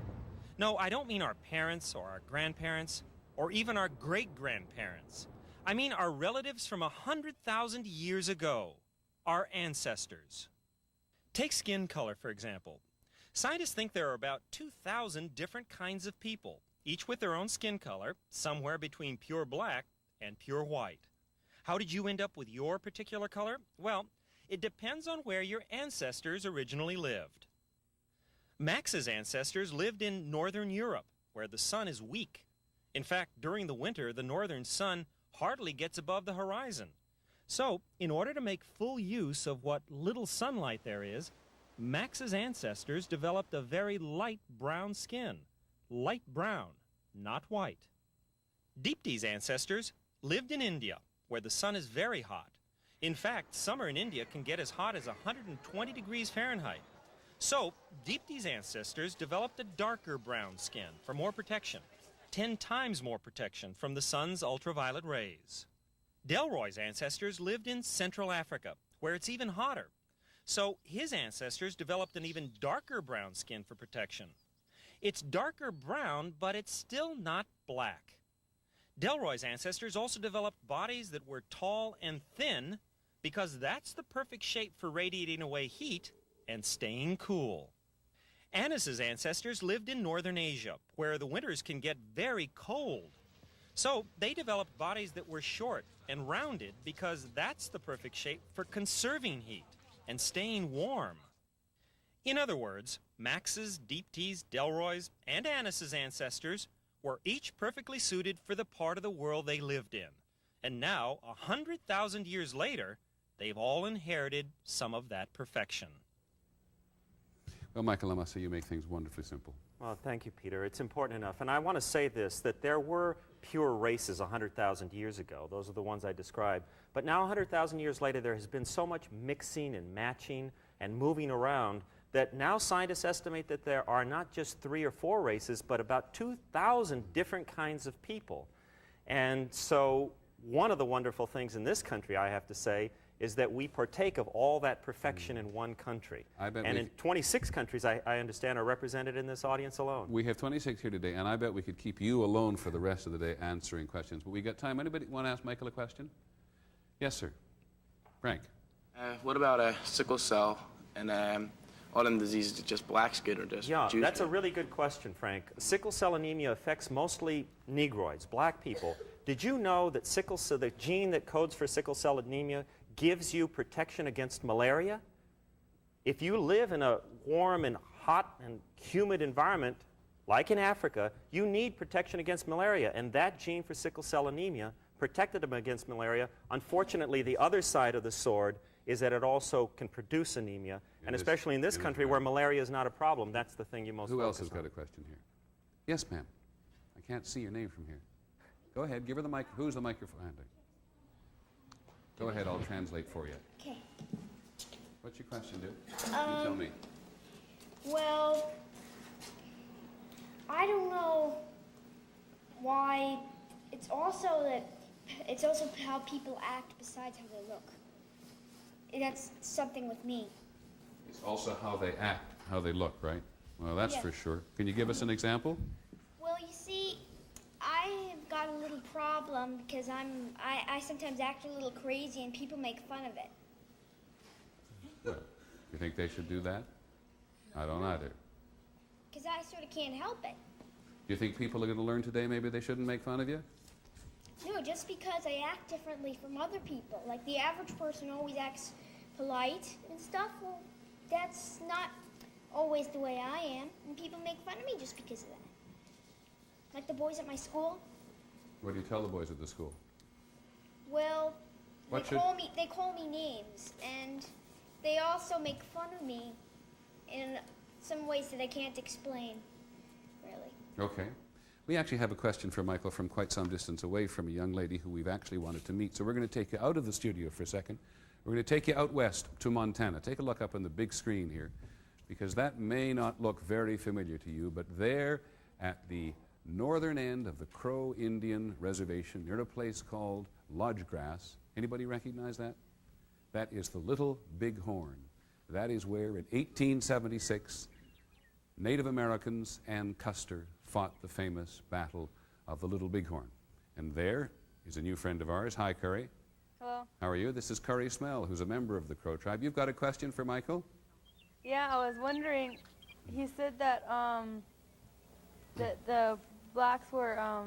No, I don't mean our parents or our grandparents or even our great-grandparents. I mean our relatives from 100,000 years ago, our ancestors. Take skin color, for example. Scientists think there are about 2,000 different kinds of people, each with their own skin color, somewhere between pure black and pure white. How did you end up with your particular color? Well, it depends on where your ancestors originally lived. Max's ancestors lived in northern Europe, where the sun is weak. In fact, during the winter, the northern sun hardly gets above the horizon. So, in order to make full use of what little sunlight there is, Max's ancestors developed a very light brown skin. Light brown, not white. Deepti's ancestors lived in India, where the sun is very hot. In fact, summer in India can get as hot as 120 degrees Fahrenheit. So, Deepti's ancestors developed a darker brown skin for more protection, 10 times more protection from the sun's ultraviolet rays. Delroy's ancestors lived in Central Africa, where it's even hotter. So his ancestors developed an even darker brown skin for protection. It's darker brown, but it's still not black. Delroy's ancestors also developed bodies that were tall and thin because that's the perfect shape for radiating away heat and staying cool. Annis's ancestors lived in northern Asia, where the winters can get very cold. So they developed bodies that were short and rounded because that's the perfect shape for conserving heat and staying warm. In other words, Max's, Deepti's, Delroy's, and Annis's ancestors were each perfectly suited for the part of the world they lived in. And now, 100,000 years later, they've all inherited some of that perfection. Well, Michael, I must say you make things wonderfully simple. Well, thank you, Peter. It's important enough. And I want to say this, that there were pure races 100,000 years ago. Those are the ones I described. But now, 100,000 years later, there has been so much mixing and matching and moving around that now scientists estimate that there are not just 3 or 4 races, but about 2,000 different kinds of people. And so one of the wonderful things in this country, I have to say, is that we partake of all that perfection in one country. And in 26 countries, I understand, are represented in this audience alone. We have 26 here today, and I bet we could keep you alone for the rest of the day answering questions. But we got time. Anybody want to ask Michael a question? Yes, sir. Frank. What about sickle cell and all them diseases that just blacks get or just Jews that's get? a really good question, Frank. Sickle cell anemia affects mostly Negroids, black people. Did you know that sickle cell, the gene that codes for sickle cell anemia, gives you protection against malaria? If you live in a warm and hot and humid environment, like in Africa, you need protection against malaria, and that gene for sickle cell anemia protected them against malaria. Unfortunately, the other side of the sword is that it also can produce anemia, and especially in this country where malaria is not a problem, that's the thing you most focus on. Who else has got a question here? Yes, ma'am. I can't see your name from here. Go ahead, give her the mic. Who's the microphone? Go ahead, I'll translate for you. Okay. What's your question, dude? You tell me. Well, I don't know why. It's also how people act besides how they look. That's something with me. It's also how they act, how they look, right? Well, that's Yeah. for sure. Can you give us an example? Well, you see, I have got a little problem because I sometimes act a little crazy and people make fun of it. Well, you think they should do that? I don't either. Because I sort of can't help it. Do you think people are going to learn today maybe they shouldn't make fun of you? No, just because I act differently from other people. Like the average person always acts polite and stuff. Well, that's not always the way I am. And people make fun of me just because of that. Like the boys at my school. What do you tell the boys at the school? Well, What they call me names, and they also make fun of me in some ways that I can't explain, really. Okay. We actually have a question for Michael from quite some distance away from a young lady who we've actually wanted to meet. So we're going to take you out of the studio for a second. We're going to take you out west to Montana. Take a look up on the big screen here, because that may not look very familiar to you, but there at the northern end of the Crow Indian Reservation, near a place called Lodgegrass. Anybody recognize that? That is the Little Bighorn. That is where in 1876 Native Americans and Custer fought the famous Battle of the Little Bighorn. And there is a new friend of ours. Hi, Curry. Hello. How are you? This is Curry Smell, who's a member of the Crow tribe. You've got a question for Michael? Yeah, I was wondering, he said that the blacks were, I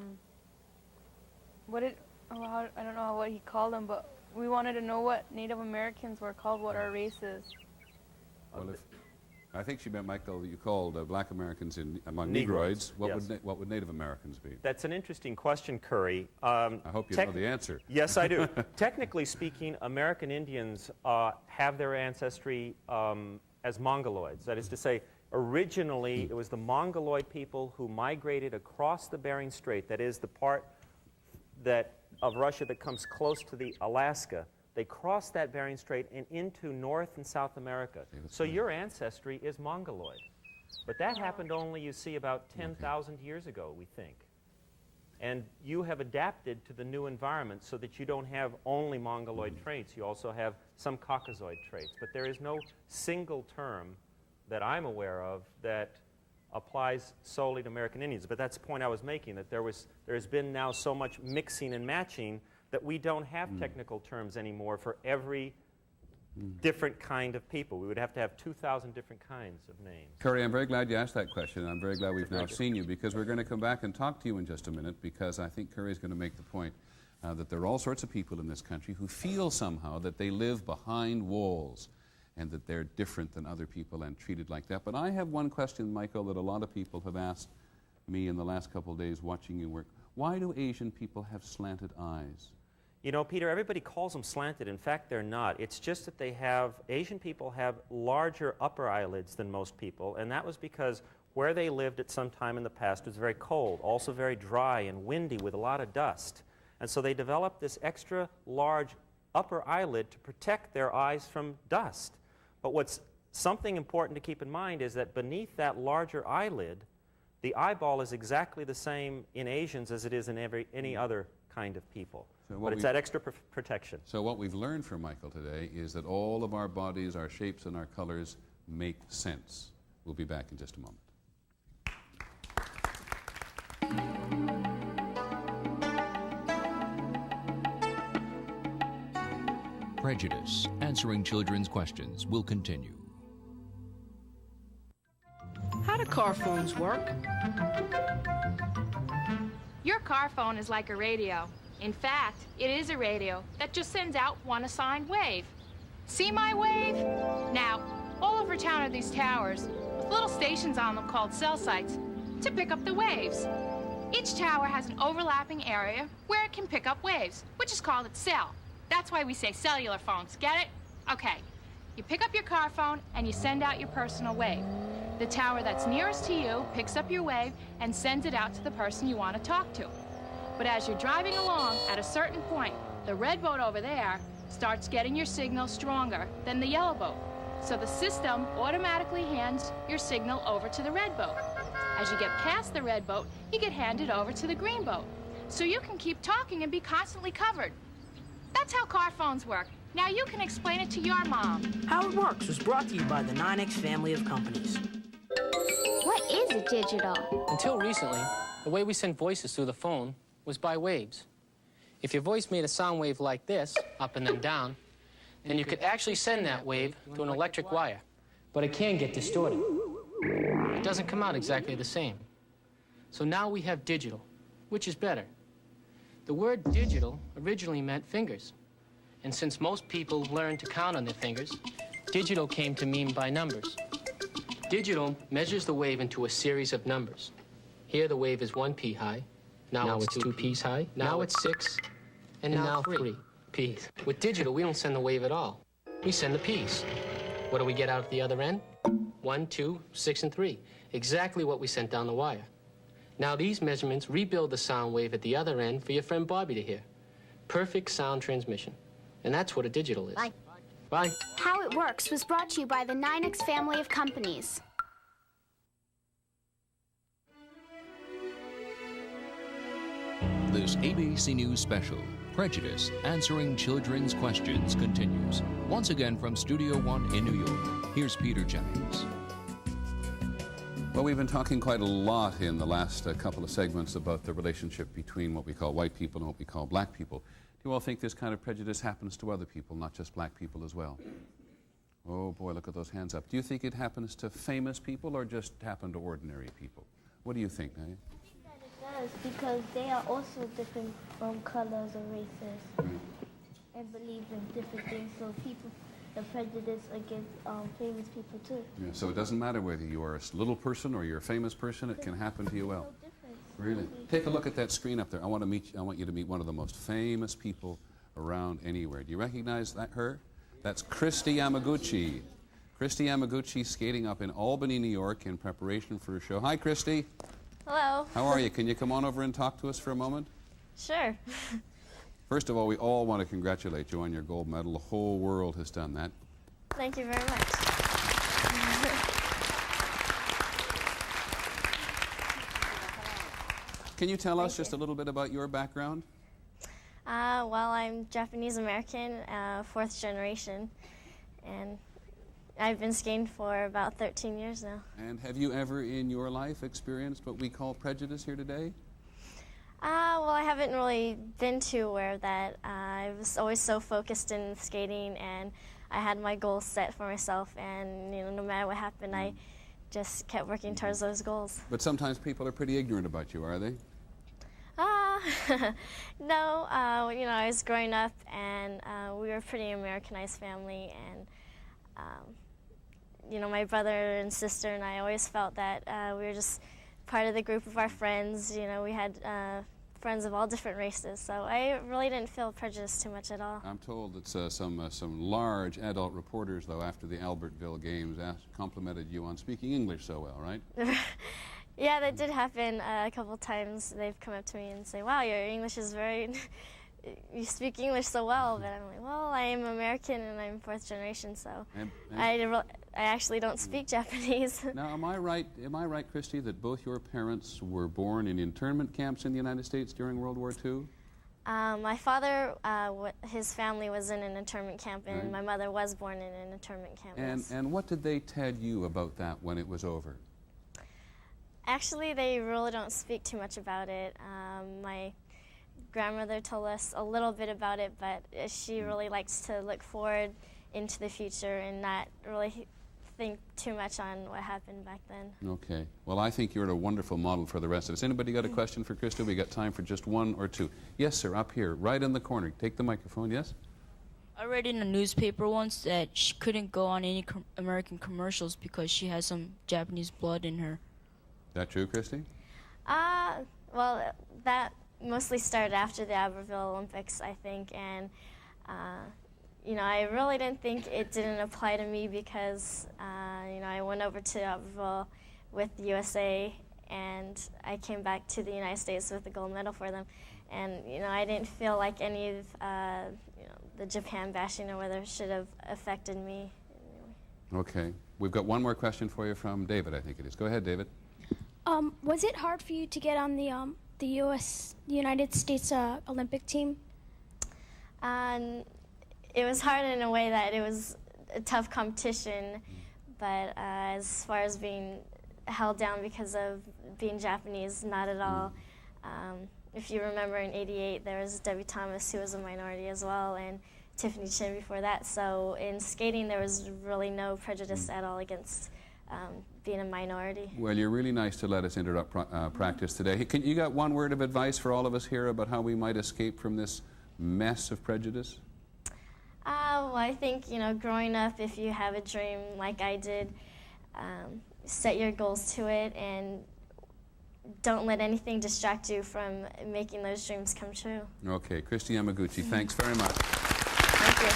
don't know what he called them, but we wanted to know what Native Americans were called, what our race is. Well, I think she meant, Michael, that you called black Americans among Negroids, Negroids. yes. What would Native Americans be? That's an interesting question, Curry. I hope you know the answer. Yes, I do. Technically speaking, American Indians have their ancestry as Mongoloids. That is to say, originally it was the Mongoloid people who migrated across the Bering Strait, that is the part of Russia that comes close to the Alaska. They crossed that Bering Strait and into North and South America. So your ancestry is Mongoloid. But that happened only, you see, about 10,000 years ago, we think. And you have adapted to the new environment so that you don't have only Mongoloid traits. You also have some Caucasoid traits. But there is no single term that I'm aware of that applies solely to American Indians. But that's the point I was making, that there has been now so much mixing and matching that we don't have technical terms anymore for every different kind of people. We would have to have 2,000 different kinds of names. Curry, I'm very glad you asked that question, and I'm very glad we've now seen you, because we're going to come back and talk to you in just a minute, because I think Curry's going to make the point that there are all sorts of people in this country who feel somehow that they live behind walls and that they're different than other people and treated like that. But I have one question, Michael, that a lot of people have asked me in the last couple of days watching you work. Why do Asian people have slanted eyes? You know, Peter, everybody calls them slanted. In fact, they're not. It's just that Asian people have larger upper eyelids than most people, and that was because where they lived at some time in the past was very cold, also very dry and windy with a lot of dust. And so they developed this extra large upper eyelid to protect their eyes from dust. But what's something important to keep in mind is that beneath that larger eyelid, the eyeball is exactly the same in Asians as it is in any other kind of people. So but it's that extra protection. So what we've learned from Michael today is that all of our bodies, our shapes, and our colors make sense. We'll be back in just a moment. Prejudice, answering children's questions, will continue. How do car phones work? Your car phone is like a radio. In fact, it is a radio that just sends out one assigned wave. See my wave? Now, all over town are these towers with little stations on them called cell sites to pick up the waves. Each tower has an overlapping area where it can pick up waves, which is called its cell. That's why we say cellular phones. Get it? Okay. You pick up your car phone and you send out your personal wave. The tower that's nearest to you picks up your wave and sends it out to the person you want to talk to. But as you're driving along, at a certain point, the red boat over there starts getting your signal stronger than the yellow boat. So the system automatically hands your signal over to the red boat. As you get past the red boat, you get handed over to the green boat. So you can keep talking and be constantly covered. That's how car phones work. Now you can explain it to your mom. How It Works was brought to you by the 9X family of companies. What is a digital? Until recently, the way we sent voices through the phone was by waves. If your voice made a sound wave like this, up and then down, then you could actually send that wave through an electric wire. But it can get distorted. It doesn't come out exactly the same. So now we have digital, which is better. The word digital originally meant fingers. And since most people learn to count on their fingers, digital came to mean by numbers. Digital measures the wave into a series of numbers. Here the wave is 1 p high. Now it's 2 p's high. Now it's 6. And now 3 p's. With digital, we don't send the wave at all. We send the p's. What do we get out at the other end? 1, 2, 6, and 3. Exactly what we sent down the wire. Now these measurements rebuild the sound wave at the other end for your friend Bobby to hear. Perfect sound transmission. And that's what a digital is. Bye. Bye. How It Works was brought to you by the 9X family of companies. This ABC News special, Prejudice, Answering Children's Questions, continues. Once again from Studio One in New York, here's Peter Jennings. Well, we've been talking quite a lot in the last couple of segments about the relationship between what we call white people and what we call black people. Do you all think this kind of prejudice happens to other people, not just black people as well? Oh boy, look at those hands up. Do you think it happens to famous people or just happen to ordinary people? What do you think, Nadia? Does because they are also different colors or races and believe in different things. So people, the prejudice against famous people too. Yeah, so it doesn't matter whether you are a little person or you're a famous person. It can happen to you well. Really? Take a look at that screen up there. I want you to meet one of the most famous people around anywhere. Do you recognize her? That's Christy Yamaguchi. Christy Yamaguchi skating up in Albany, New York in preparation for a show. Hi, Christy. Hello. How are you? Can you come on over and talk to us for a moment? Sure. First of all, we all want to congratulate you on your gold medal. The whole world has done that. Thank you very much. Can you tell us just a little bit about your background? Well, I'm Japanese American, fourth generation, and I've been skating for about 13 years now. And have you ever in your life experienced what we call prejudice here today? Well, I haven't really been too aware of that. I was always so focused in skating, and I had my goals set for myself, and no matter what happened, I just kept working towards those goals. But sometimes people are pretty ignorant about you, are they? No, I was growing up, and we were a pretty Americanized family, and my brother and sister and I always felt that we were just part of the group of our friends. We had friends of all different races, so I really didn't feel prejudiced too much at all. I'm told that some large adult reporters, though, after the Albertville games complimented you on speaking English so well, right? Yeah, that did happen a couple times. They've come up to me and say, wow, your English is very, you speak English so well, but I'm like, well, I am American and I'm fourth generation, so I actually don't speak Japanese. Now, am I right, Christy, that both your parents were born in internment camps in the United States during World War II? My father, his family was in an internment camp, and my mother was born in an internment camp. And what did they tell you about that when it was over? Actually, they really don't speak too much about it. My grandmother told us a little bit about it, but she really likes to look forward into the future and not really think too much on what happened back then. Okay. Well, I think you're a wonderful model for the rest of us. Anybody got a question for Krista? We got time for just one or two. Yes, sir, up here, right in the corner. Take the microphone, yes? I read in a newspaper once that she couldn't go on any American commercials because she has some Japanese blood in her. Is that true, Christy? Well, that mostly started after the Aberville Olympics, I think, and you know, I really didn't think it didn't apply to me because you know, I went over to Aberville with the USA, and I came back to the United States with the gold medal for them, and you know, I didn't feel like any of you know, the Japan bashing or whether it should have affected me. Okay. We've got one more question for you from David, I think it is. Go ahead, David. Was it hard for you to get on the United States Olympic team? It was hard in a way that it was a tough competition, but as far as being held down because of being Japanese, not at all. If you remember in '88, there was Debbie Thomas, who was a minority as well, and Tiffany Chin before that. So in skating, there was really no prejudice at all against being a minority. Well, you're really nice to let us interrupt practice today. You got one word of advice for all of us here about how we might escape from this mess of prejudice? Well, I think, you know, growing up, if you have a dream like I did, set your goals to it and don't let anything distract you from making those dreams come true. Okay, Christy Yamaguchi, thanks very much. Thank you.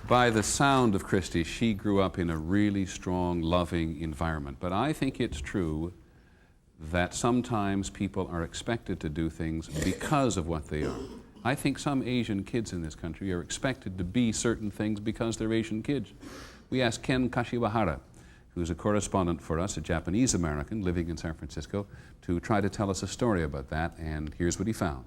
By the sound of Christy, she grew up in a really strong, loving environment. But I think it's true that sometimes people are expected to do things because of what they are. I think some Asian kids in this country are expected to be certain things because they're Asian kids. We asked Ken Kashiwahara, who's a correspondent for us, a Japanese American living in San Francisco, to try to tell us a story about that, and here's what he found.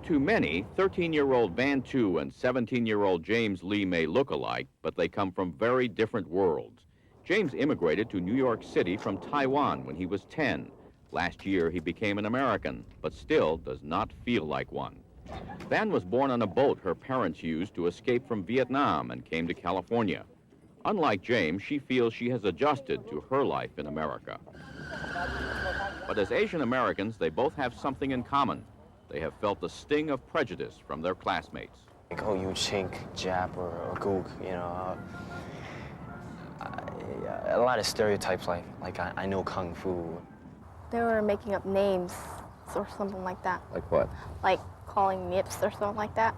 To many, 13-year-old Bantu and 17-year-old James Lee may look alike, but they come from very different worlds. James immigrated to New York City from Taiwan when he was 10. Last year, he became an American, but still does not feel like one. Van was born on a boat her parents used to escape from Vietnam and came to California. Unlike James, she feels she has adjusted to her life in America. But as Asian Americans, they both have something in common. They have felt the sting of prejudice from their classmates. Like, oh, you chink, Jap, or gook, you know. A lot of stereotypes, like I know Kung Fu. They were making up names or something like that. Like what? Like calling nips or something like that.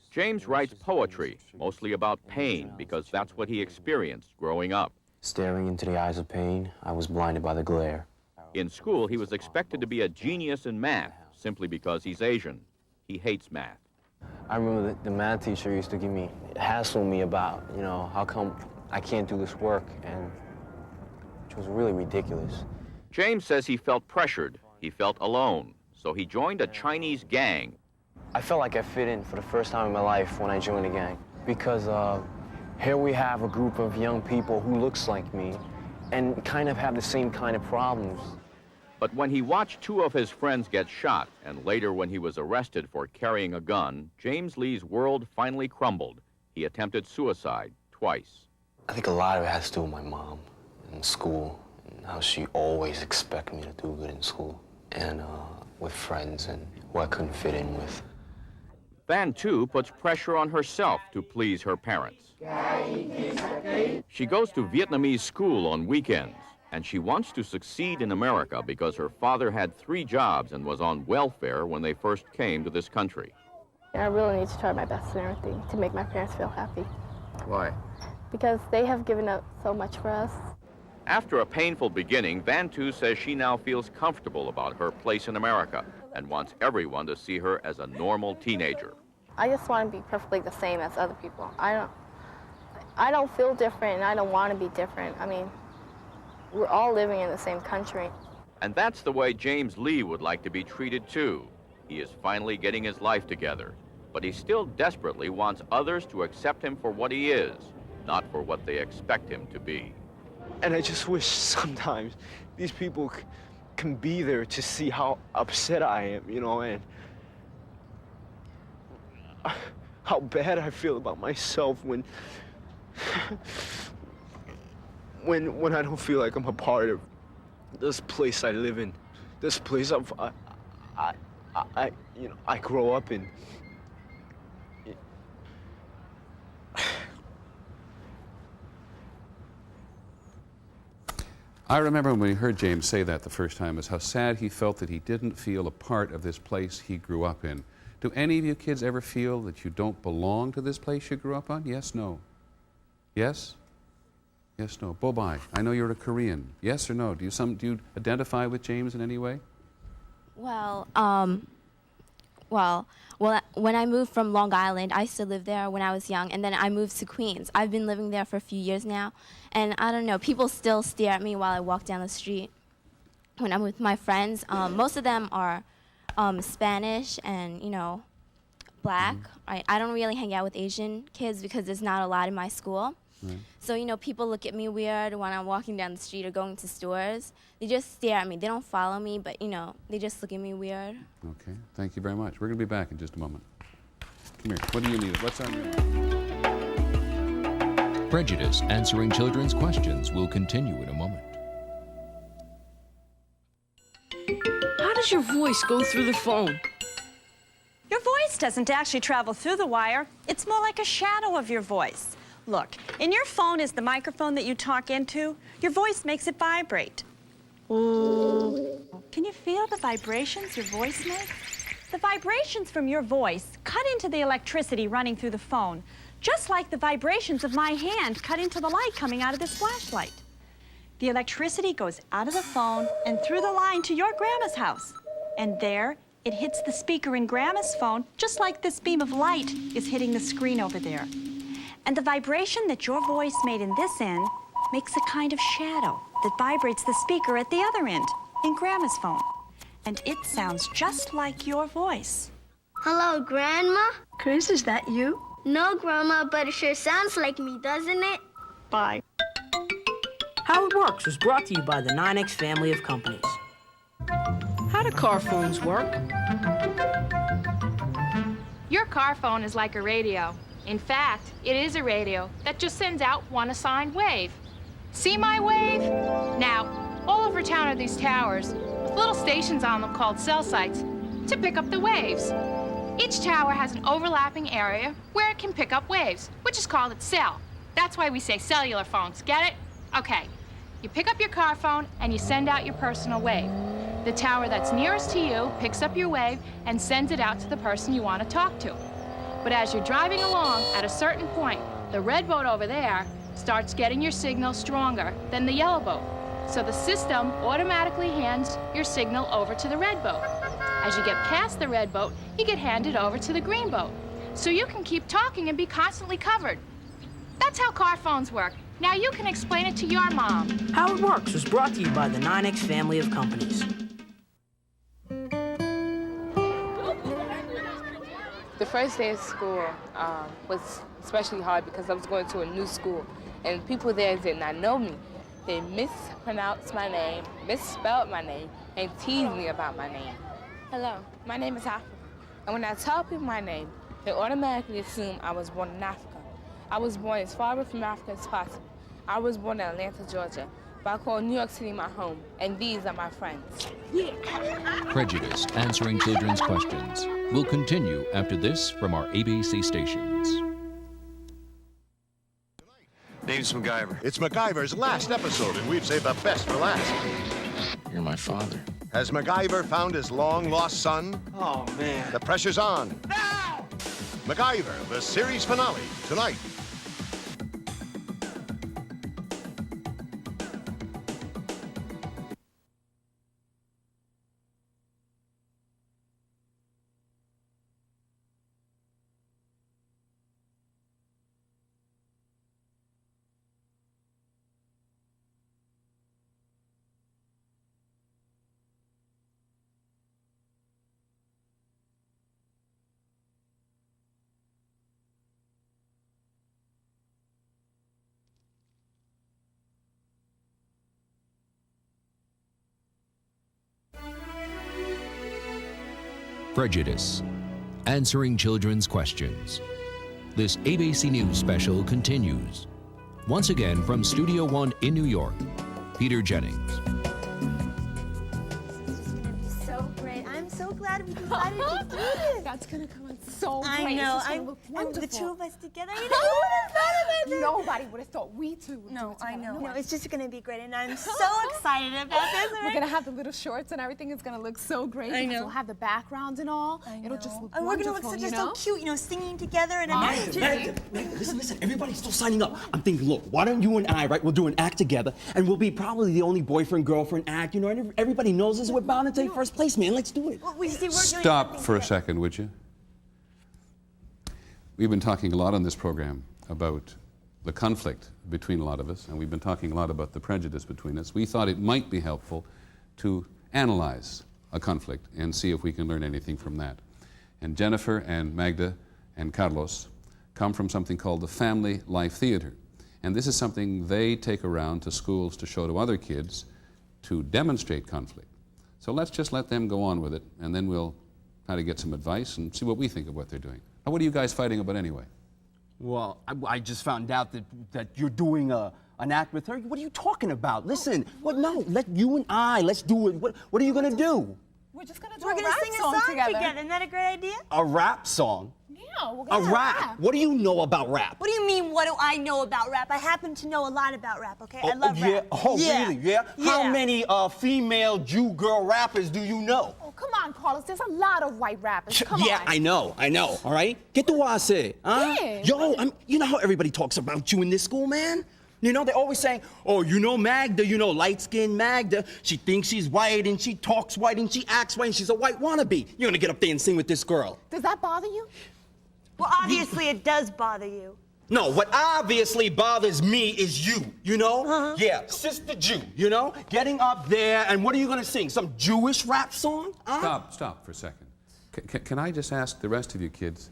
James writes poetry, mostly about pain, because that's what he experienced growing up. Staring into the eyes of pain, I was blinded by the glare. In school, he was expected to be a genius in math, simply because he's Asian. He hates math. I remember the math teacher used to hassle me about, you know, how come I can't do this work, and which was really ridiculous. James says he felt pressured, he felt alone, so he joined a Chinese gang. I felt like I fit in for the first time in my life when I joined the gang, because here we have a group of young people who looks like me and kind of have the same kind of problems. But when he watched two of his friends get shot, and later when he was arrested for carrying a gun, James Lee's world finally crumbled. He attempted suicide twice. I think a lot of it has to do with my mom in school, and how she always expected me to do good in school, and with friends and who I couldn't fit in with. Van, too, puts pressure on herself to please her parents. She goes to Vietnamese school on weekends, and she wants to succeed in America because her father had 3 jobs and was on welfare when they first came to this country. I really need to try my best and everything to make my parents feel happy. Why? Because they have given up so much for us. After a painful beginning, Bantu says she now feels comfortable about her place in America and wants everyone to see her as a normal teenager. I just want to be perfectly the same as other people. I don't feel different, and I don't want to be different. I mean, we're all living in the same country. And that's the way James Lee would like to be treated too. He is finally getting his life together, but he still desperately wants others to accept him for what he is, not for what they expect him to be. And I just wish sometimes these people can be there to see how upset I am, you know, and how bad I feel about myself when I don't feel like I'm a part of this place I live in, this place I grow up in. I remember when we heard James say that the first time, is how sad he felt that he didn't feel a part of this place he grew up in. Do any of you kids ever feel that you don't belong to this place you grew up on? Yes, no? Yes? Yes, no. Bobai, I know you're a Korean. Yes or no? Do you identify with James in any way? Well, when I moved from Long Island, I used to live there when I was young, and then I moved to Queens. I've been living there for a few years now, and I don't know, people still stare at me while I walk down the street when I'm with my friends. Most of them are Spanish and, you know, black. I don't really hang out with Asian kids because there's not a lot in my school. Right. So, you know, people look at me weird when I'm walking down the street or going to stores. They just stare at me. They don't follow me, but, you know, they just look at me weird. Okay, thank you very much. We're going to be back in just a moment. Come here. What do you need? What's on your mind? Prejudice, answering children's questions, will continue in a moment. How does your voice go through the phone? Your voice doesn't actually travel through the wire. It's more like a shadow of your voice. Look, in your phone is the microphone that you talk into. Your voice makes it vibrate. Can you feel the vibrations your voice makes? The vibrations from your voice cut into the electricity running through the phone, just like the vibrations of my hand cut into the light coming out of this flashlight. The electricity goes out of the phone and through the line to your grandma's house. And there, it hits the speaker in grandma's phone, just like this beam of light is hitting the screen over there. And the vibration that your voice made in this end makes a kind of shadow that vibrates the speaker at the other end, in Grandma's phone. And it sounds just like your voice. Hello, Grandma? Chris, is that you? No, Grandma, but it sure sounds like me, doesn't it? Bye. How It Works was brought to you by the 9X family of companies. How do car phones work? Your car phone is like a radio. In fact, it is a radio that just sends out one assigned wave. See my wave? Now, all over town are these towers with little stations on them called cell sites to pick up the waves. Each tower has an overlapping area where it can pick up waves, which is called its cell. That's why we say cellular phones. Get it? Okay. You pick up your car phone and you send out your personal wave. The tower that's nearest to you picks up your wave and sends it out to the person you want to talk to. But as you're driving along, at a certain point, the red boat over there starts getting your signal stronger than the yellow boat. So the system automatically hands your signal over to the red boat. As you get past the red boat, you get handed over to the green boat. So you can keep talking and be constantly covered. That's how car phones work. Now you can explain it to your mom. How It Works was brought to you by the 9X family of companies. The first day of school was especially hard because I was going to a new school and people there did not know me. They mispronounced my name, misspelled my name, and teased me about my name. Hello, my name is Africa. And when I tell people my name, they automatically assume I was born in Africa. I was born as far away from Africa as possible. I was born in Atlanta, Georgia, but I call New York City my home, and these are my friends. Prejudice, answering children's questions, will continue after this from our ABC stations. Name's MacGyver. It's MacGyver's last episode, and we've saved the best for last. You're my father. Has MacGyver found his long-lost son? Oh, man. The pressure's on. Now! MacGyver, the series finale, tonight. Prejudice, answering children's questions. This ABC News special continues. Once again from Studio One in New York, Peter Jennings. So great. I'm so glad we decided to do this. That's going to come out so great. I know. It's gonna look wonderful. The two of us together. You know, who would have thought about this? Nobody would have thought we two would do it I together. know. No, it's just going to be great, and I'm so excited about this. We're going to have the little shorts and everything. It's going to look so great. I because know. We'll have the background and all. It'll just look And we're going to wonderful, look so cute, you know, singing together and Magda, listen, everybody's still signing up. I'm thinking, look, why don't you and I, right, we'll do an act together, and we'll be probably the only boyfriend-girlfriend act, you know, and everybody knows us. We're bound to take first place, man. Let's do it. Well, we're Stop for a second, would you? We've been talking a lot on this program about the conflict between a lot of us, and we've been talking a lot about the prejudice between us. We thought it might be helpful to analyze a conflict and see if we can learn anything from that. And Jennifer and Magda and Carlos come from something called the Family Life Theater. And this is something they take around to schools to show to other kids to demonstrate conflict. So let's just let them go on with it, and then we'll try to get some advice and see what we think of what they're doing. Now, what are you guys fighting about anyway? Well, I just found out that you're doing an act with her. What are you talking about? Listen, no, let you and let's do it. What are you going to do? We're just going to do We're a going rap to sing a song song together. Isn't that a great idea? A rap song? Yeah, we're A going to rap? What do you know about rap? What do you mean, what do I know about rap? I happen to know a lot about rap, okay? I love rap. Oh, really? Yeah? How many female Jew girl rappers do you know? Oh, come on, Carlos. There's a lot of white rappers. Come on. I know, all right? Get the what I say, huh? Yeah. Yo, you know how everybody talks about you in this school, man? You know, they're always saying, oh, you know Magda, you know light-skinned Magda. She thinks she's white, and she talks white, and she acts white, and she's a white wannabe. You're gonna get up there and sing with this girl. Does that bother you? Well, obviously it does bother you. No, what obviously bothers me is you know? Yeah, Sister Jew, you know? Getting up there, and what are you gonna sing? Some Jewish rap song? Stop for a second. Can I just ask the rest of you kids,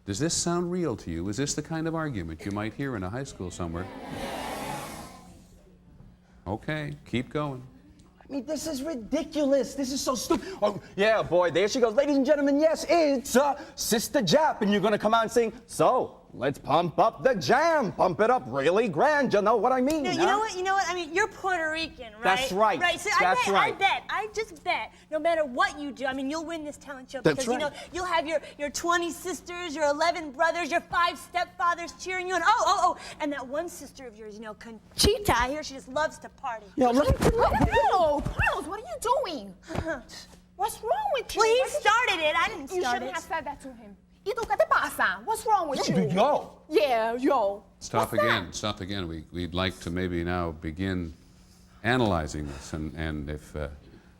does this sound real to you? Is this the kind of argument you might hear in a high school somewhere? Okay, keep going. I mean, this is ridiculous. This is so stupid. Oh, yeah, boy, there she goes. Ladies and gentlemen, yes, it's Sister Jap, and you're gonna come out and sing, so, let's pump up the jam. Pump it up really grand, you know what I mean? No, you know what? I mean, you're Puerto Rican, right? That's right. Right, so I just bet, no matter what you do, I mean, you'll win this talent show because, you know, you'll have your 20 sisters, your 11 brothers, your 5 stepfathers cheering you on. And that one sister of yours, you know, Conchita, I hear she just loves to party. Yeah, Carlos, what are you doing? What's wrong with you? Well, he started it. I didn't start it. You shouldn't have said that to him. ¿Y tú qué te pasa? What's wrong with you? Yo. Yeah, yo. Stop again. We'd like to maybe now begin analyzing this, and if, a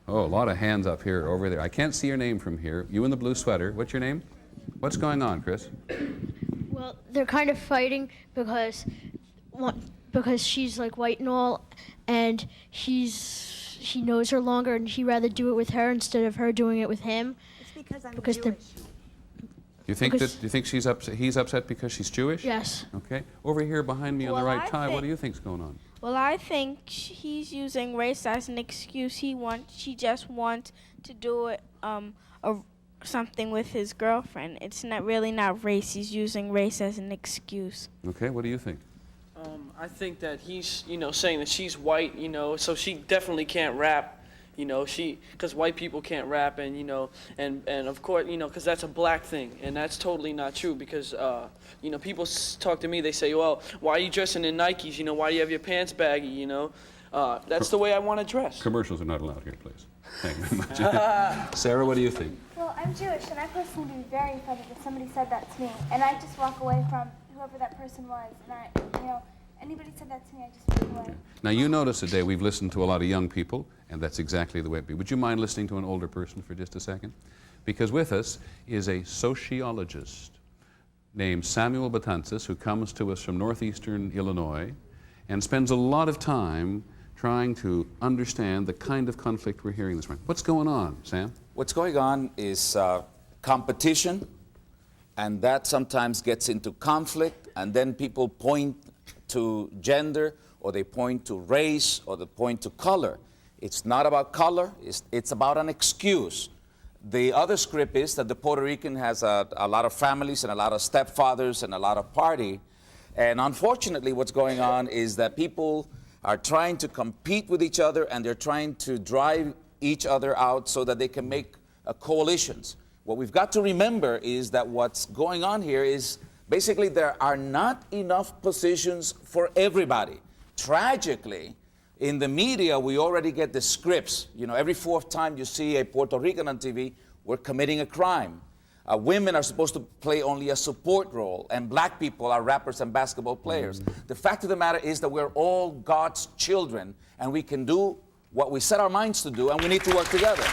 lot of hands up here, over there. I can't see your name from here. You in the blue sweater. What's your name? What's going on, Chris? Well, they're kind of fighting because she's like white and all, and he knows her longer, and he'd rather do it with her instead of her doing it with him. It's because I'm Jewish. Do you think he's upset because she's Jewish? Yes. Okay. Over here behind me on the right tie, what do you think's going on? Well, I think he's using race as an excuse. She just wants to do it something with his girlfriend. It's not race. He's using race as an excuse. Okay. What do you think? I think that he's, saying that she's white, so she definitely can't rap. Because white people can't rap, and and of course, because that's a black thing, and that's totally not true. Because people talk to me, they say, well, why are you dressing in Nikes? Why do you have your pants baggy? That's the way I want to dress. Commercials are not allowed here, please. Thank you very much. Sarah, what do you think? Well, I'm Jewish, and I personally would be very offended if somebody said that to me, and I just walk away from whoever that person was, and anybody said that to me, I just walk away. Now, you notice today we've listened to a lot of young people, and that's exactly the way it be. Would you mind listening to an older person for just a second? Because with us is a sociologist named Samuel Betances, who comes to us from northeastern Illinois and spends a lot of time trying to understand the kind of conflict we're hearing this morning. What's going on, Sam? What's going on is competition, and that sometimes gets into conflict, and then people point to gender, or they point to race, or they point to color. It's not about color, it's about an excuse The other script is that the Puerto Rican has a lot of families and a lot of stepfathers and a lot of party. And unfortunately, what's going on is that people are trying to compete with each other, and they're trying to drive each other out so that they can make coalitions. What we've got to remember is that what's going on here is basically there are not enough positions for everybody. Tragically, in the media, we already get the scripts. You know, every fourth time you see a Puerto Rican on TV, we're committing a crime. Women are supposed to play only a support role, and black people are rappers and basketball players. The fact of the matter is that we're all God's children, and we can do what we set our minds to do, and we need to work together.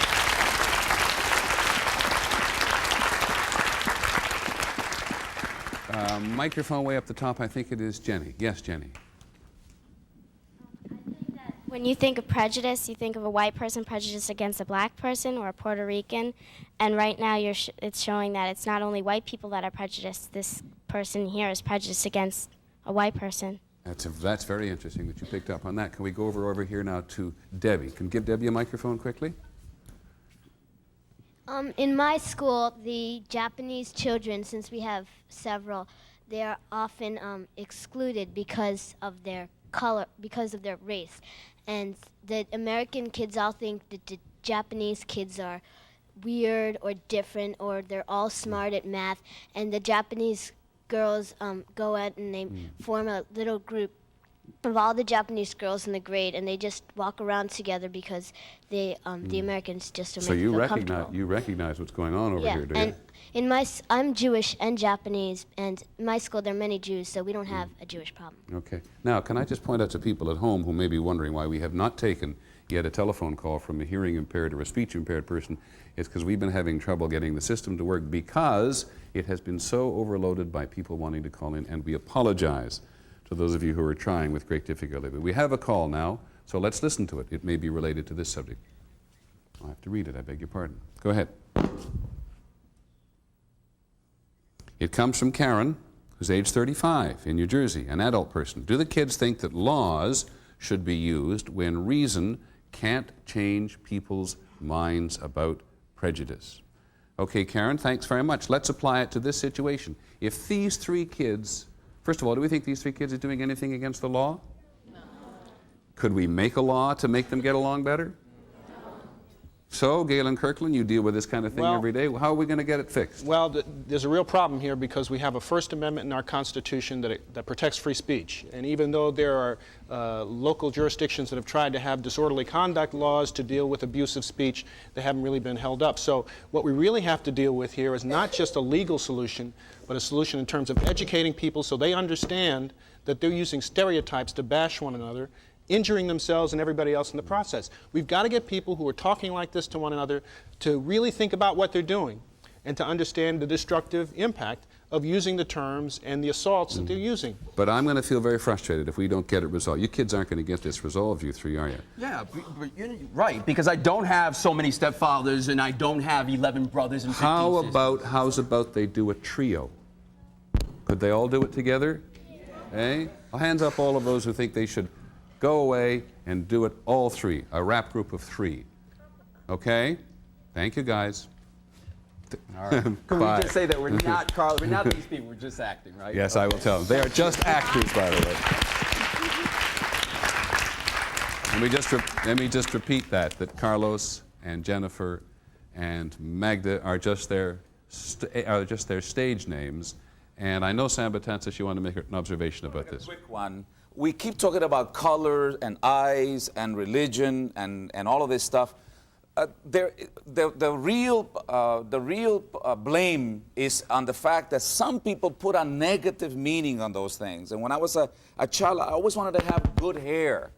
Microphone way up the top, I think it is Jenny. Yes, Jenny. When you think of prejudice, you think of a white person prejudiced against a black person or a Puerto Rican, and right now it's showing that it's not only white people that are prejudiced. This person here is prejudiced against a white person. That's very interesting that you picked up on that. Can we go over here now to Debbie? Can you give Debbie a microphone quickly? In my school, the Japanese children, since we have several, they are often excluded because of their color, because of their race. And the American kids all think that the Japanese kids are weird or different, or they're all smart at math. And the Japanese girls go out and they form a little group of all the Japanese girls in the grade, and they just walk around together because they, the Americans just don't make them feel comfortable. So you recognize what's going on over here, do you? And I'm Jewish and Japanese, and in my school there are many Jews, so we don't have a Jewish problem. Okay. Now, can I just point out to people at home who may be wondering why we have not taken yet a telephone call from a hearing impaired or a speech impaired person? It's because we've been having trouble getting the system to work because it has been so overloaded by people wanting to call in, and we apologize to those of you who are trying with great difficulty. But we have a call now, so let's listen to it. It may be related to this subject. I'll have to read it, I beg your pardon. Go ahead. It comes from Karen, who's age 35, in New Jersey, an adult person. Do the kids think that laws should be used when reason can't change people's minds about prejudice? Okay, Karen, thanks very much. Let's apply it to this situation. If these three kids, first of all, do we think these three kids are doing anything against the law? No. Could we make a law to make them get along better? So, Galen Kirkland, you deal with this kind of thing every day. How are we going to get it fixed? Well, there's a real problem here because we have a First Amendment in our Constitution that protects free speech. And even though there are local jurisdictions that have tried to have disorderly conduct laws to deal with abusive speech, they haven't really been held up. So what we really have to deal with here is not just a legal solution, but a solution in terms of educating people so they understand that they're using stereotypes to bash one another, injuring themselves and everybody else in the process. We've got to get people who are talking like this to one another to really think about what they're doing and to understand the destructive impact of using the terms and the assaults that they're using. But I'm going to feel very frustrated if we don't get it resolved. You kids aren't going to get this resolved, you three, are you? Yeah, but you're right, because I don't have so many stepfathers and I don't have 11 brothers and 15 sisters. How's about they do a trio? Could they all do it together? Yeah. Eh? Well, hands up all of those who think they should go away and do it all three, a rap group of three. Okay? Thank you, guys. All right. Can we just say that we're not, Carl, we're not these people, we're just acting, right? Yes, I will tell them. They are just actors, by the way. Let me just repeat that Carlos and Jennifer and Magda are just their stage names. And I know Sam Batanzas, you want to make an observation about this. Quick one. We keep talking about color and eyes and religion and all of this stuff. The real blame is on the fact that some people put a negative meaning on those things. And when I was a child, I always wanted to have good hair.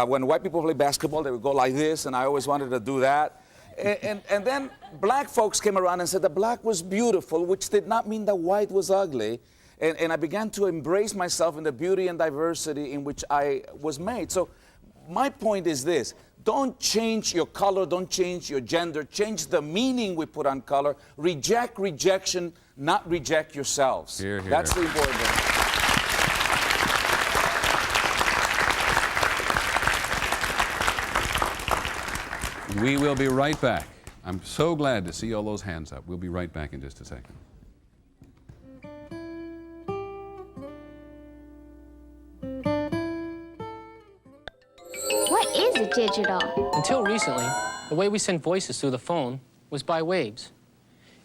When white people play basketball, they would go like this, and I always wanted to do that. And then black folks came around and said that black was beautiful, which did not mean that white was ugly. And I began to embrace myself in the beauty and diversity in which I was made. So my point is this. Don't change your color, don't change your gender, change the meaning we put on color. Reject rejection, not reject yourselves. Hear, hear. That's the important thing. We will be right back I'm so glad to see all those hands up. We'll be right back in just a second. What is a digital? Until recently, the way we sent voices through the phone was by waves.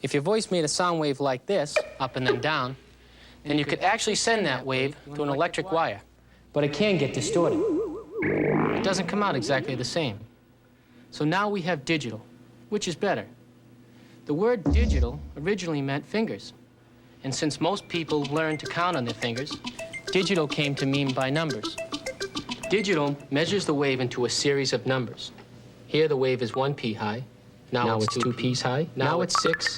If your voice made a sound wave like this, up and then down, then you could actually send that wave to an electric wire. But it can get distorted. It doesn't come out exactly the same. So now we have digital, which is better. The word digital originally meant fingers. And since most people learn to count on their fingers, digital came to mean by numbers. Digital measures the wave into a series of numbers. Here the wave is 1 p high, now it's 2 p's high, now it's 6,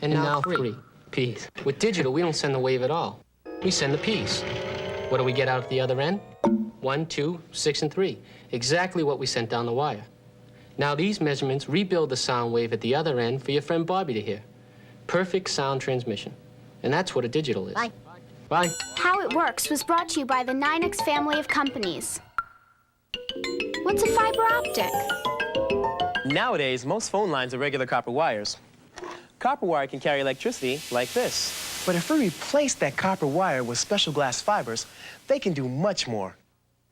and now 3 p's. With digital, we don't send the wave at all. We send the p's. What do we get out at the other end? 1, 2, 6, and 3. Exactly what we sent down the wire. Now these measurements rebuild the sound wave at the other end for your friend Bobby to hear. Perfect sound transmission. And that's what a digital is. Bye. Bye. How It Works was brought to you by the 9X family of companies. What's a fiber optic? Nowadays, most phone lines are regular copper wires. Copper wire can carry electricity like this. But if we replace that copper wire with special glass fibers, they can do much more.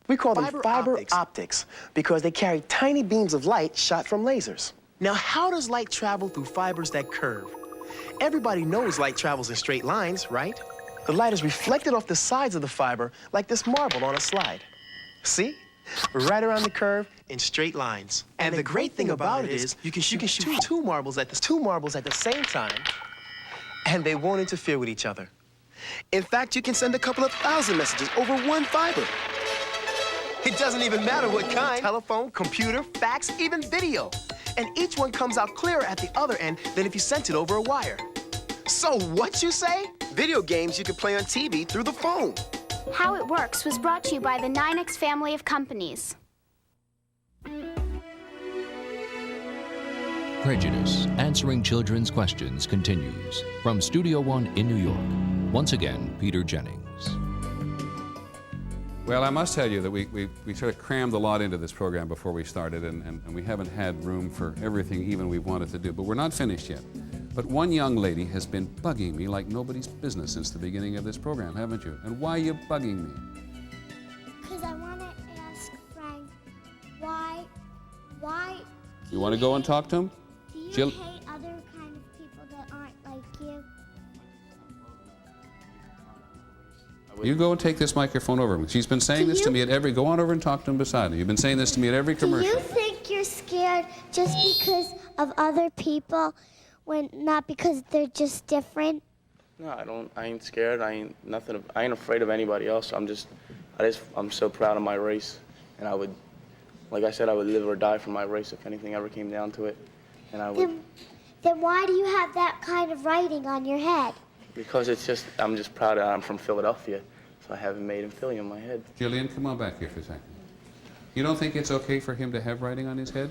We call them fiber optics because they carry tiny beams of light shot from lasers. Now, how does light travel through fibers that curve? Everybody knows light travels in straight lines, right? The light is reflected off the sides of the fiber like this marble on a slide. See? Right around the curve in straight lines. And the great thing about it is you can shoot two marbles at the same time, and they won't interfere with each other. In fact, you can send a couple of thousand messages over one fiber. It doesn't even matter what kind. Telephone, computer, fax, even video. And each one comes out clearer at the other end than if you sent it over a wire. So what you say? Video games you can play on TV through the phone. How It Works was brought to you by the 9X family of companies. Prejudice, Answering Children's Questions continues. From Studio One in New York, once again, Peter Jennings. Well, I must tell you that we sort of crammed a lot into this program before we started, and we haven't had room for everything even we wanted to do, but we're not finished yet. But one young lady has been bugging me like nobody's business since the beginning of this program, haven't you? And why are you bugging me? Because I want to ask Frank, why You want to go and talk to him? do you Jill? hate other kind of people that aren't like you? You go and take this microphone over. She's been saying this to me at every... Go on over and talk to him beside me. You've been saying this to me at every commercial. Do you think you're scared just because of other people, when not because they're just different? No, I don't. I ain't scared. I ain't afraid of anybody else. I'm so proud of my race, and I would, like I said, I would live or die for my race if anything ever came down to it, and I would. Then why do you have that kind of writing on your head? Because I'm just proud that I'm from Philadelphia, so I have a made in Philly on my head. Jillian, come on back here for a second. You don't think it's okay for him to have writing on his head?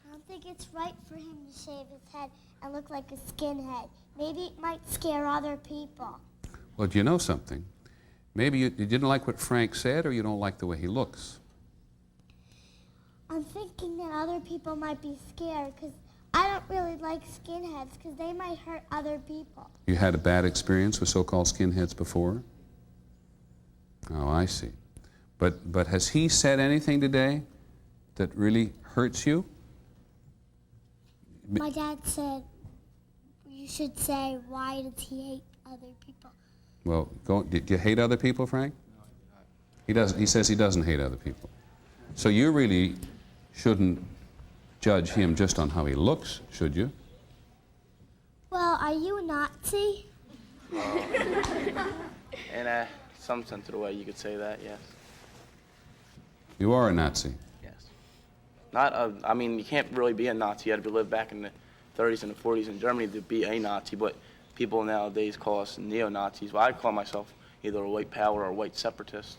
I don't think it's right for him to shave his head and look like a skinhead. Maybe it might scare other people. Well, do you know something? Maybe you didn't like what Frank said, or you don't like the way he looks. I'm thinking that other people might be scared because I don't really like skinheads because they might hurt other people. You had a bad experience with so-called skinheads before? Oh, I see. But has he said anything today that really hurts you? My dad said you should say, why does he hate other people? Well, do you hate other people, Frank? No, he doesn't. He says he doesn't hate other people. So you really shouldn't judge him just on how he looks, should you? Well, are you a Nazi? In some sense of the way, you could say that, yes. You are a Nazi. I mean, you can't really be a Nazi. You had to live back in the 30s and the 40s in Germany to be a Nazi, but people nowadays call us neo-Nazis. Well, I call myself either a white power or a white separatist.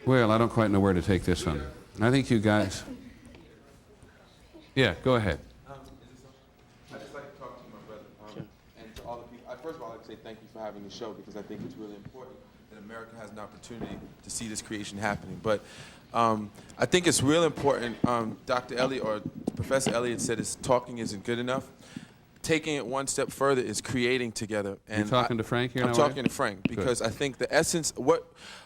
Well, I don't quite know where to take this one. I think you guys... Yeah, go ahead. I'd just like to talk to my brother and to all the people. first of all, I'd like to say thank you for having the show, because I think it's really important that America has an opportunity to see this creation happening. But I think it's real important. Dr. Elliott, or Professor Elliott, said talking isn't good enough. Taking it one step further is creating together. And you're talking to Frank here now? I'm talking to Frank, because I think the essence,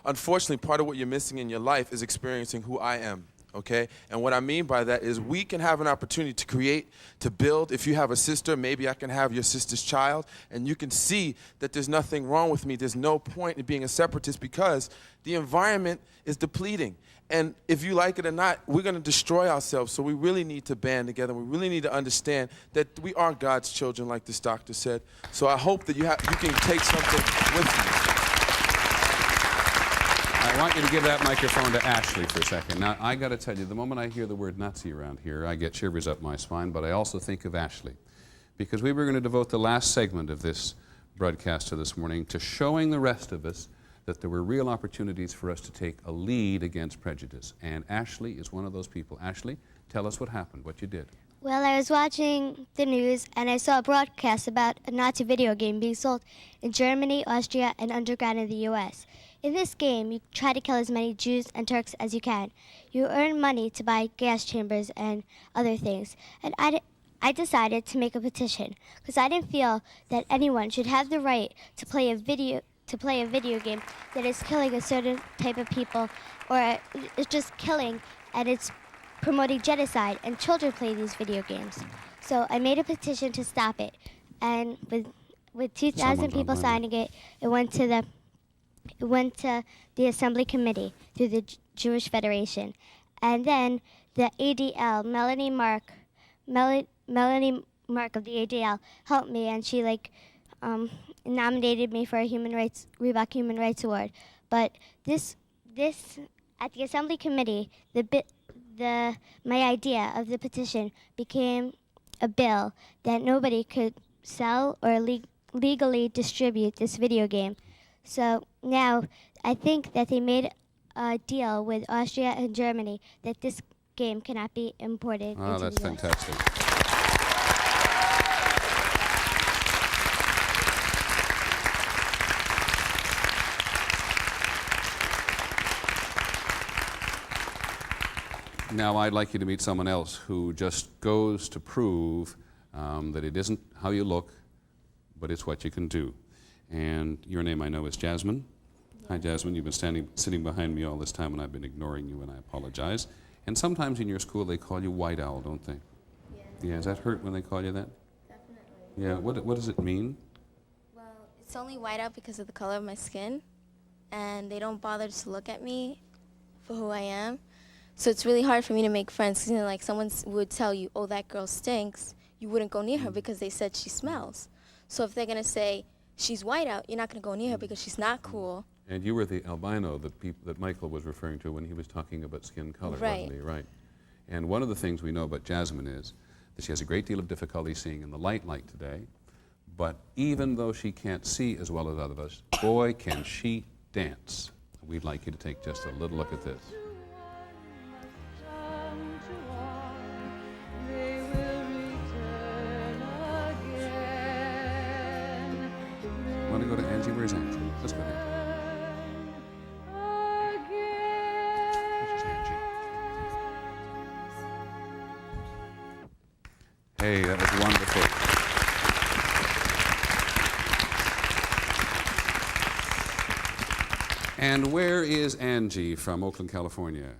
unfortunately, part of what you're missing in your life is experiencing who I am. Okay? And what I mean by that is we can have an opportunity to create, to build. If you have a sister, maybe I can have your sister's child, and you can see that there's nothing wrong with me. There's no point in being a separatist, because the environment is depleting. And if you like it or not, we're going to destroy ourselves. So we really need to band together. We really need to understand that we are God's children, like this doctor said. So I hope that you can take something with you. I want you to give that microphone to Ashley for a second. Now, I got to tell you, the moment I hear the word Nazi around here, I get shivers up my spine, but I also think of Ashley, because we were going to devote the last segment of this broadcast to this morning to showing the rest of us that there were real opportunities for us to take a lead against prejudice. And Ashley is one of those people. Ashley, tell us what happened, what you did. Well, I was watching the news, and I saw a broadcast about a Nazi video game being sold in Germany, Austria, and underground in the U.S. In this game, you try to kill as many Jews and Turks as you can. You earn money to buy gas chambers and other things. And I decided to make a petition, because I didn't feel that anyone should have the right to play a video game that is killing a certain type of people, or it's just killing, and it's promoting genocide, and children play these video games. So I made a petition to stop it, and with 2,000 people signing it, it went to the Assembly Committee through the Jewish Federation, and then the ADL, Melanie Mark of the ADL helped me, and she nominated me for a Reebok Human Rights Award. But this at the Assembly Committee, my idea of the petition became a bill that nobody could sell or legally distribute this video game. So now I think that they made a deal with Austria and Germany that this game cannot be imported into the US. That's fantastic. Now, I'd like you to meet someone else who just goes to prove that it isn't how you look, but it's what you can do. And your name, I know, is Jasmine. Hi, Jasmine. You've been sitting behind me all this time, and I've been ignoring you, and I apologize. And sometimes in your school, they call you White Owl, don't they? Yeah. Does that hurt when they call you that? Definitely. Yeah. What does it mean? Well, it's only white out because of the color of my skin, and they don't bother to look at me for who I am. So it's really hard for me to make friends. You know, like someone would tell you, oh, that girl stinks. You wouldn't go near her because they said she smells. So if they're going to say she's white out, you're not going to go near her because she's not cool. And you were the albino that Michael was referring to when he was talking about skin color, wasn't he? Right. And one of the things we know about Jasmine is that she has a great deal of difficulty seeing in the light today. But even though she can't see as well as other of us, boy, can she dance. We'd like you to take just a little look at this. Want to go to Angie? Where's Angie? Let's go to Angie. This is Angie. Hey, that was wonderful. And where is Angie from Oakland, California?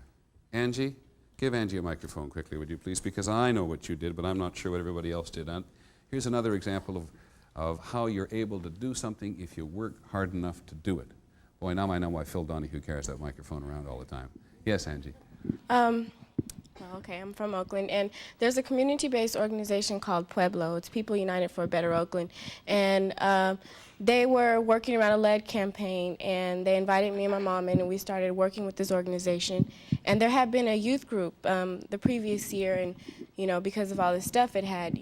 Angie? Give Angie a microphone quickly, would you please? Because I know what you did, but I'm not sure what everybody else did. And here's another example of how you're able to do something if you work hard enough to do it. Boy, now I know why Phil Donahue carries that microphone around all the time. Yes, Angie. Okay, I'm from Oakland, and there's a community-based organization called Pueblo. It's People United for a Better Oakland, and they were working around a lead campaign, and they invited me and my mom in, and we started working with this organization. And there had been a youth group the previous year, and because of all this stuff, it had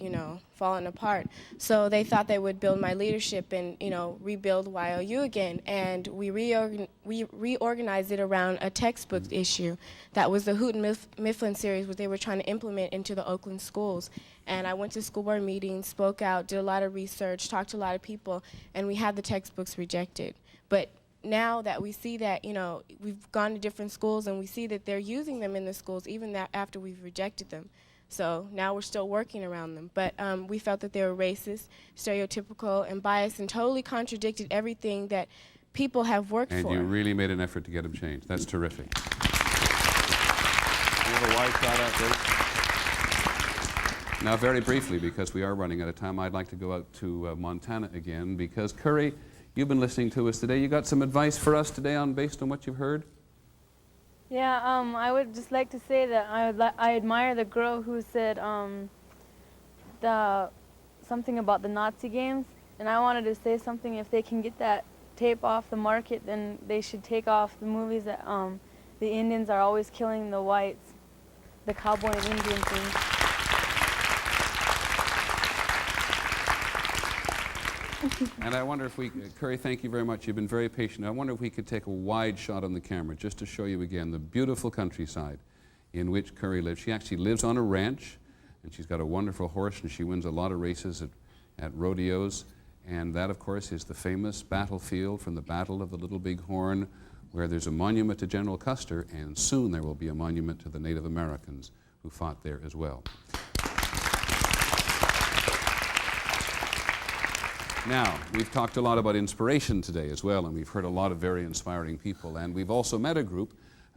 fallen apart. So they thought they would build my leadership and rebuild YOU again. And we reorganized it around a textbook issue. That was the Houghton Mifflin series, which they were trying to implement into the Oakland schools. And I went to school board meetings, spoke out, did a lot of research, talked to a lot of people, and we had the textbooks rejected. But now that we see that, we've gone to different schools and we see that they're using them in the schools even after we've rejected them. So now we're still working around them. But we felt that they were racist, stereotypical, and biased, and totally contradicted everything that people have worked for. And you really made an effort to get them changed. That's terrific. You have a wide shout out there. Now, very briefly, because we are running out of time, I'd like to go out to Montana again, because Curry, you've been listening to us today. You got some advice for us today based on what you've heard? Yeah, I would just like to say that I admire the girl who said something about the Nazi games, and I wanted to say something. If they can get that tape off the market, then they should take off the movies that the Indians are always killing the whites, the cowboy and Indian things. And I wonder if Curry, thank you very much. You've been very patient. I wonder if we could take a wide shot on the camera just to show you again the beautiful countryside in which Curry lives. She actually lives on a ranch, and she's got a wonderful horse, and she wins a lot of races at rodeos. And that, of course, is the famous battlefield from the Battle of the Little Big Horn, where there's a monument to General Custer, and soon there will be a monument to the Native Americans who fought there as well. Now, we've talked a lot about inspiration today as well, and we've heard a lot of very inspiring people, and we've also met a group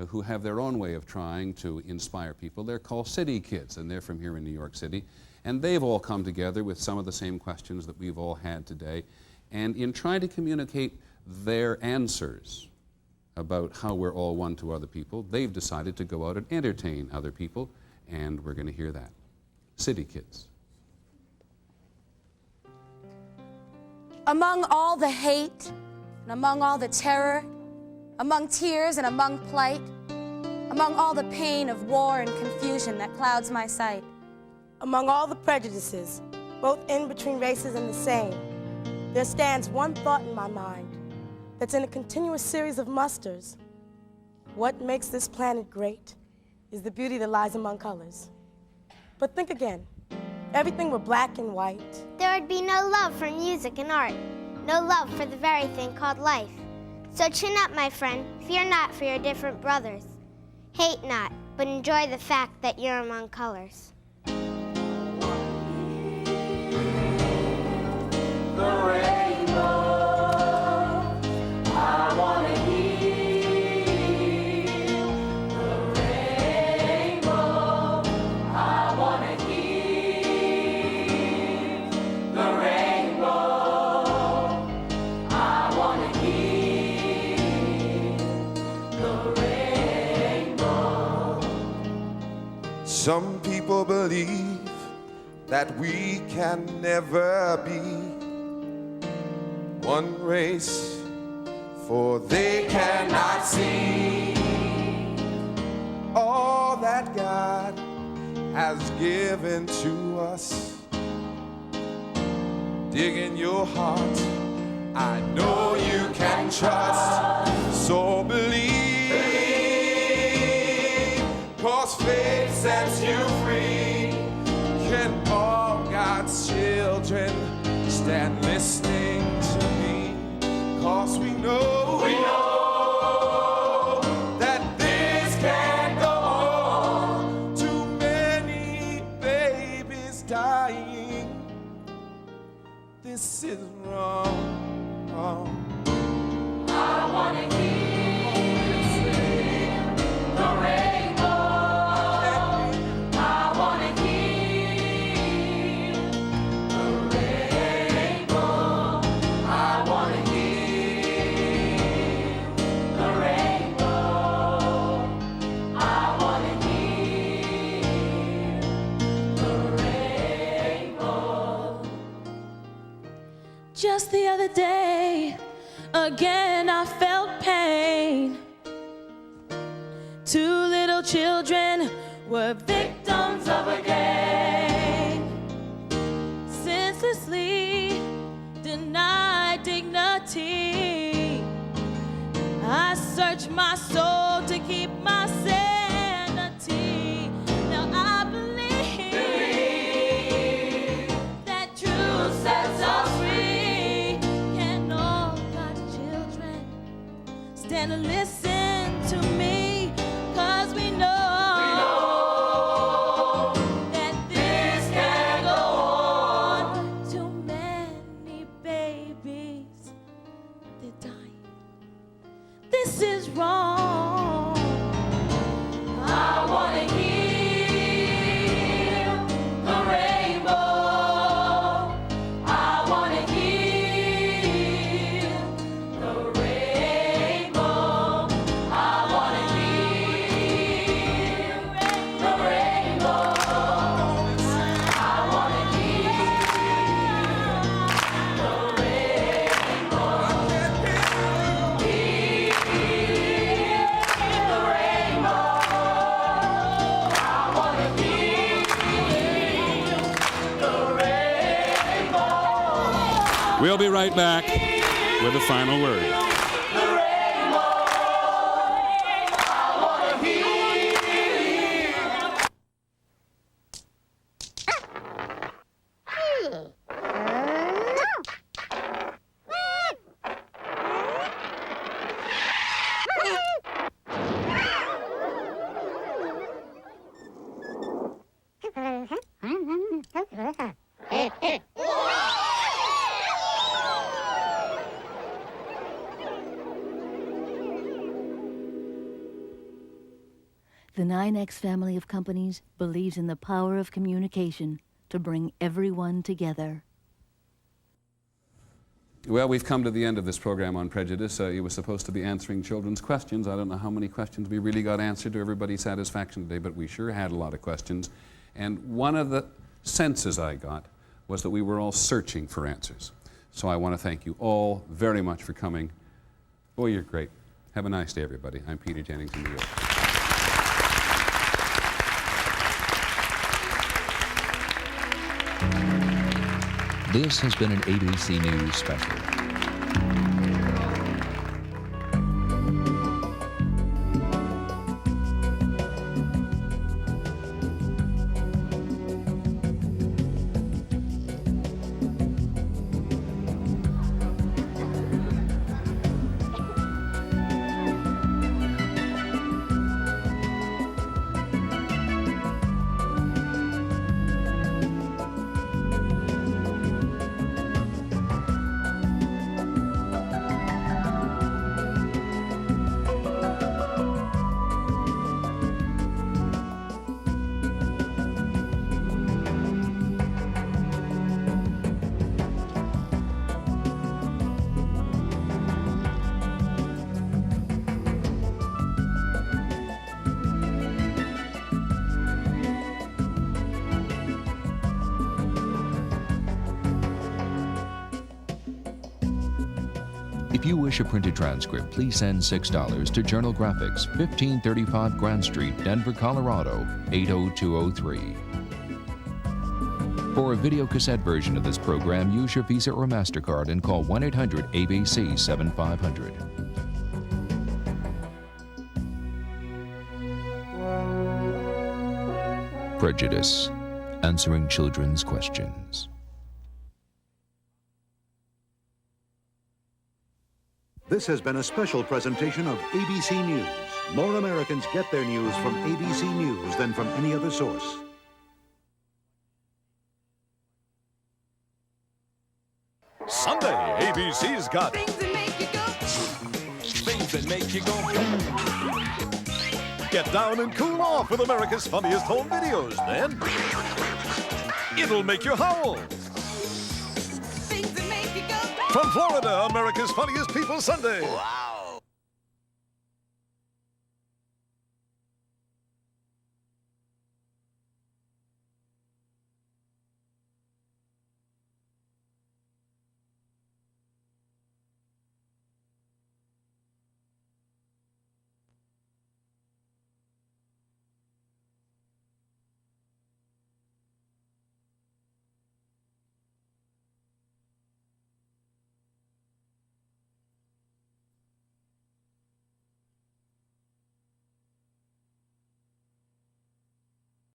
who have their own way of trying to inspire people. They're called City Kids, and they're from here in New York City, and they've all come together with some of the same questions that we've all had today, and in trying to communicate their answers about how we're all one to other people, they've decided to go out and entertain other people, and we're going to hear that. City Kids. Among all the hate, and among all the terror, among tears and among plight, among all the pain of war and confusion that clouds my sight, among all the prejudices, both in between races and the same, there stands one thought in my mind that's in a continuous series of musters. What makes this planet great is the beauty that lies among colors. But think again. Everything were black and white. There would be no love for music and art, no love for the very thing called life. So chin up, my friend, fear not for your different brothers. Hate not, but enjoy the fact that you're among colors. The rainbow, I want to hear. The rainbow, I want to hear. The rainbow, I want to hear. The rainbow. Some people believe that we can never be one race, for they cannot see all that God has given to us. Dig in your heart, I know you can trust, so believe, 'cause faith sets you free. Can all God's children stand listening to me? 'Cause we know that this can't go on. Too many babies dying. This is wrong. I want to hear the rainbow. I want to hear the rainbow. I want to hear the rainbow. I want to hear the rainbow. Just the other day, Again I felt pain. 2 little children were victims of a game. Senselessly denied dignity. I searched my soul to keep my sanity. Now I believe that truth sets us free. Can all God's children stand and listen to me? 'Cause we know that this can go on. Too many babies, they're dying. This is wrong. I wanna hear the rainbow. I wanna hear the rainbow. I wanna hear the rainbow. I wanna hear the rainbow. We'll be right back with a final word. The 9X family of companies believes in the power of communication to bring everyone together. Well, we've come to the end of this program on prejudice. It was supposed to be answering children's questions. I don't know how many questions we really got answered to everybody's satisfaction today, but we sure had a lot of questions. And one of the senses I got was that we were all searching for answers. So I want to thank you all very much for coming. Boy, you're great. Have a nice day, everybody. I'm Peter Jennings in New York. This has been an ABC News special. If you wish a printed transcript, please send $6 to Journal Graphics, 1535 Grand Street, Denver, Colorado, 80203. For a video cassette version of this program, use your Visa or MasterCard and call 1-800-ABC-7500. Prejudice, answering children's questions. This has been a special presentation of ABC News. More Americans get their news from ABC News than from any other source. Sunday, ABC's got Things that make you go. things that make you go. Get down and cool off with America's funniest home videos. Then it'll make you howl. Things that make you go. From Florida, America's Funniest People Sunday. Wow.